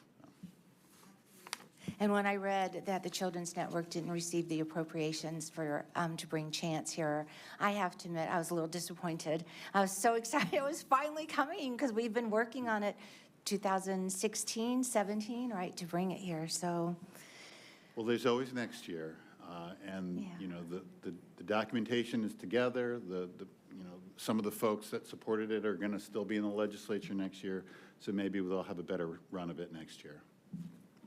And when I read that the Children's Network didn't receive the appropriations for to bring Chance here, I have to admit I was a little disappointed. I was so excited it was finally coming, because we've been working on it 2016, 17, right, to bring it here. So, well, there's always next year, and yeah. You know the documentation is together. You know, some of the folks that supported it are going to still be in the legislature next year, so maybe they'll have a better run of it next year.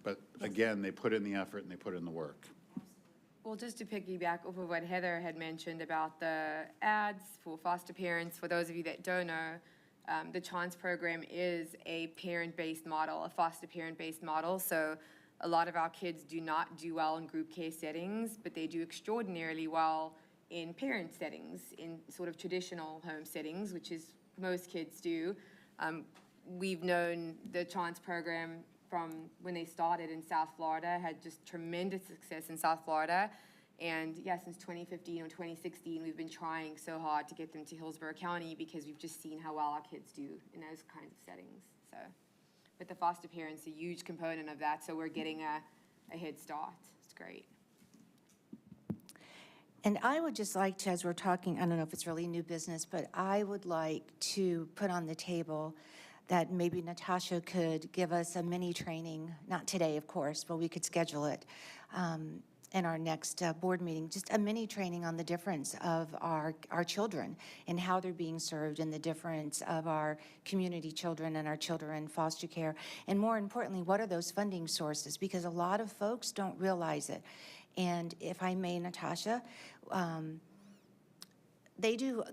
But again, they put in the effort and they put in the work. Well, just to piggyback off of what Heather had mentioned about the ads for foster parents, for those of you that don't know, the Chance program is a parent-based model, a foster parent-based model. So a lot of our kids do not do well in group care settings, but they do extraordinarily well in parent settings, in sort of traditional home settings, which is most kids do. We've known the Chance program from when they started in South Florida, had just tremendous success in South Florida. And yeah, since 2015 or 2016, we've been trying so hard to get them to Hillsborough County because we've just seen how well our kids do in those kinds of settings. So, but the foster parents are a huge component of that, so we're getting a head start. It's great. And I would just like to, as we're talking, I don't know if it's really new business, but I would like to put on the table that maybe Natasha could give us a mini training, not today, of course, but we could schedule it in our next board meeting, just a mini training on the difference of our children and how they're being served, and the difference of our community children and our children in foster care. And more importantly, what are those funding sources? Because a lot of folks don't realize it. And if I may, Natasha, they do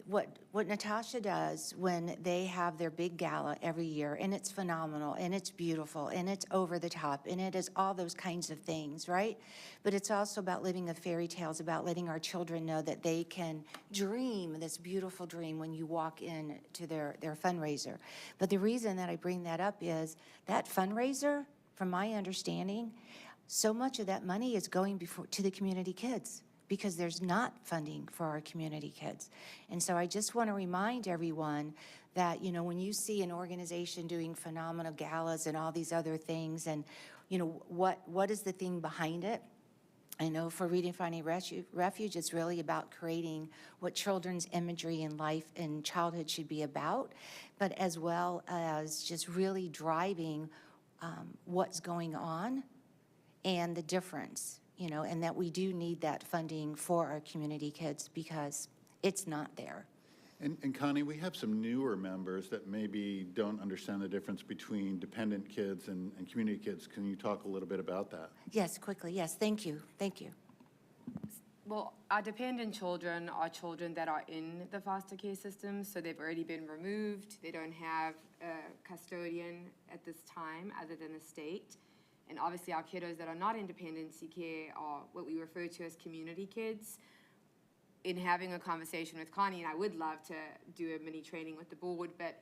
what Natasha does when they have their big gala every year, and it's phenomenal, and it's beautiful, and it's over the top, and it is all those kinds of things, right? But it's also about living the fairy tales, about letting our children know that they can dream this beautiful dream when you walk in to their fundraiser. But the reason that I bring that up is that fundraiser, from my understanding, so much of that money is going to the community kids, because there's not funding for our community kids. And so I just want to remind everyone that, you know, when you see an organization doing phenomenal galas and all these other things, and, you know, what is the thing behind it? I know for Reading Finding Refuge, it's really about creating what children's imagery in life and childhood should be about, but as well as just really driving what's going on and the difference, you know, and that we do need that funding for our community kids because it's not there. And Connie, we have some newer members that maybe don't understand the difference between dependent kids and community kids. Can you talk a little bit about that? Yes, quickly, yes, thank you, thank you. Well, our dependent children are children that are in the foster care system, so they've already been removed. They don't have a custodian at this time other than the state. And obviously our kiddos that are not in dependency care are what we refer to as community kids. In having a conversation with Connie, and I would love to do a mini training with the board, but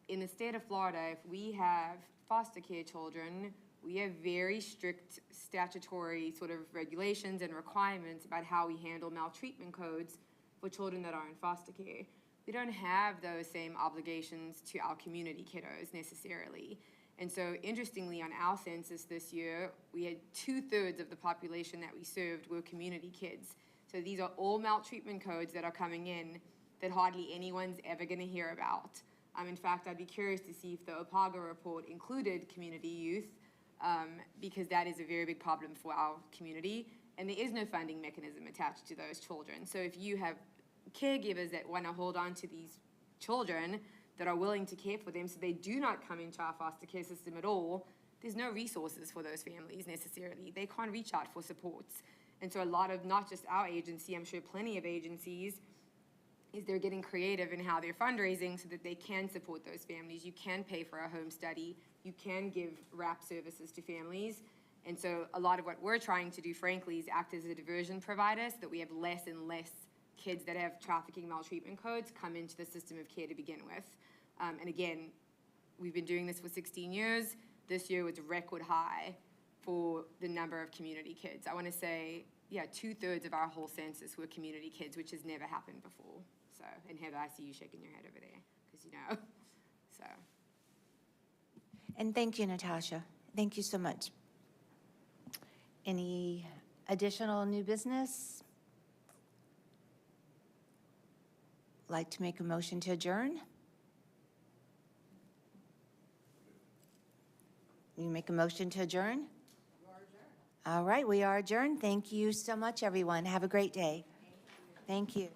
in the state of Florida, if we have foster care children, we have very strict statutory sort of regulations and requirements about how we handle maltreatment codes for children that are in foster care. We don't have those same obligations to our community kiddos necessarily. And so, interestingly, on our census this year, we had 2/3 of the population that we served were community kids. So these are all maltreatment codes that are coming in that hardly anyone's ever going to hear about. In fact, I'd be curious to see if the OPAGA report included community youth, because that is a very big problem for our community. And there is no funding mechanism attached to those children. So if you have caregivers that want to hold on to these children, that are willing to care for them so they do not come into our foster care system at all, there's no resources for those families necessarily. They can't reach out for supports. And so a lot of, not just our agency, I'm sure plenty of agencies, is they're getting creative in how they're fundraising so that they can support those families. You can pay for a home study. You can give wrap services to families. And so a lot of what we're trying to do, frankly, is act as a diversion provider so that we have less and less kids that have trafficking maltreatment codes come into the system of care to begin with. And again, we've been doing this for 16 years. This year was a record high for the number of community kids. I want to say, yeah, 2/3 of our whole census were community kids, which has never happened before. So, and Heather, I see you shaking your head over there, because you know. So. And thank you, Natasha. Thank you so much. Any additional new business? Like to make a motion to adjourn? You make a motion to adjourn? You are adjourned. All right, we are adjourned. Thank you so much, everyone. Have a great day. Thank you.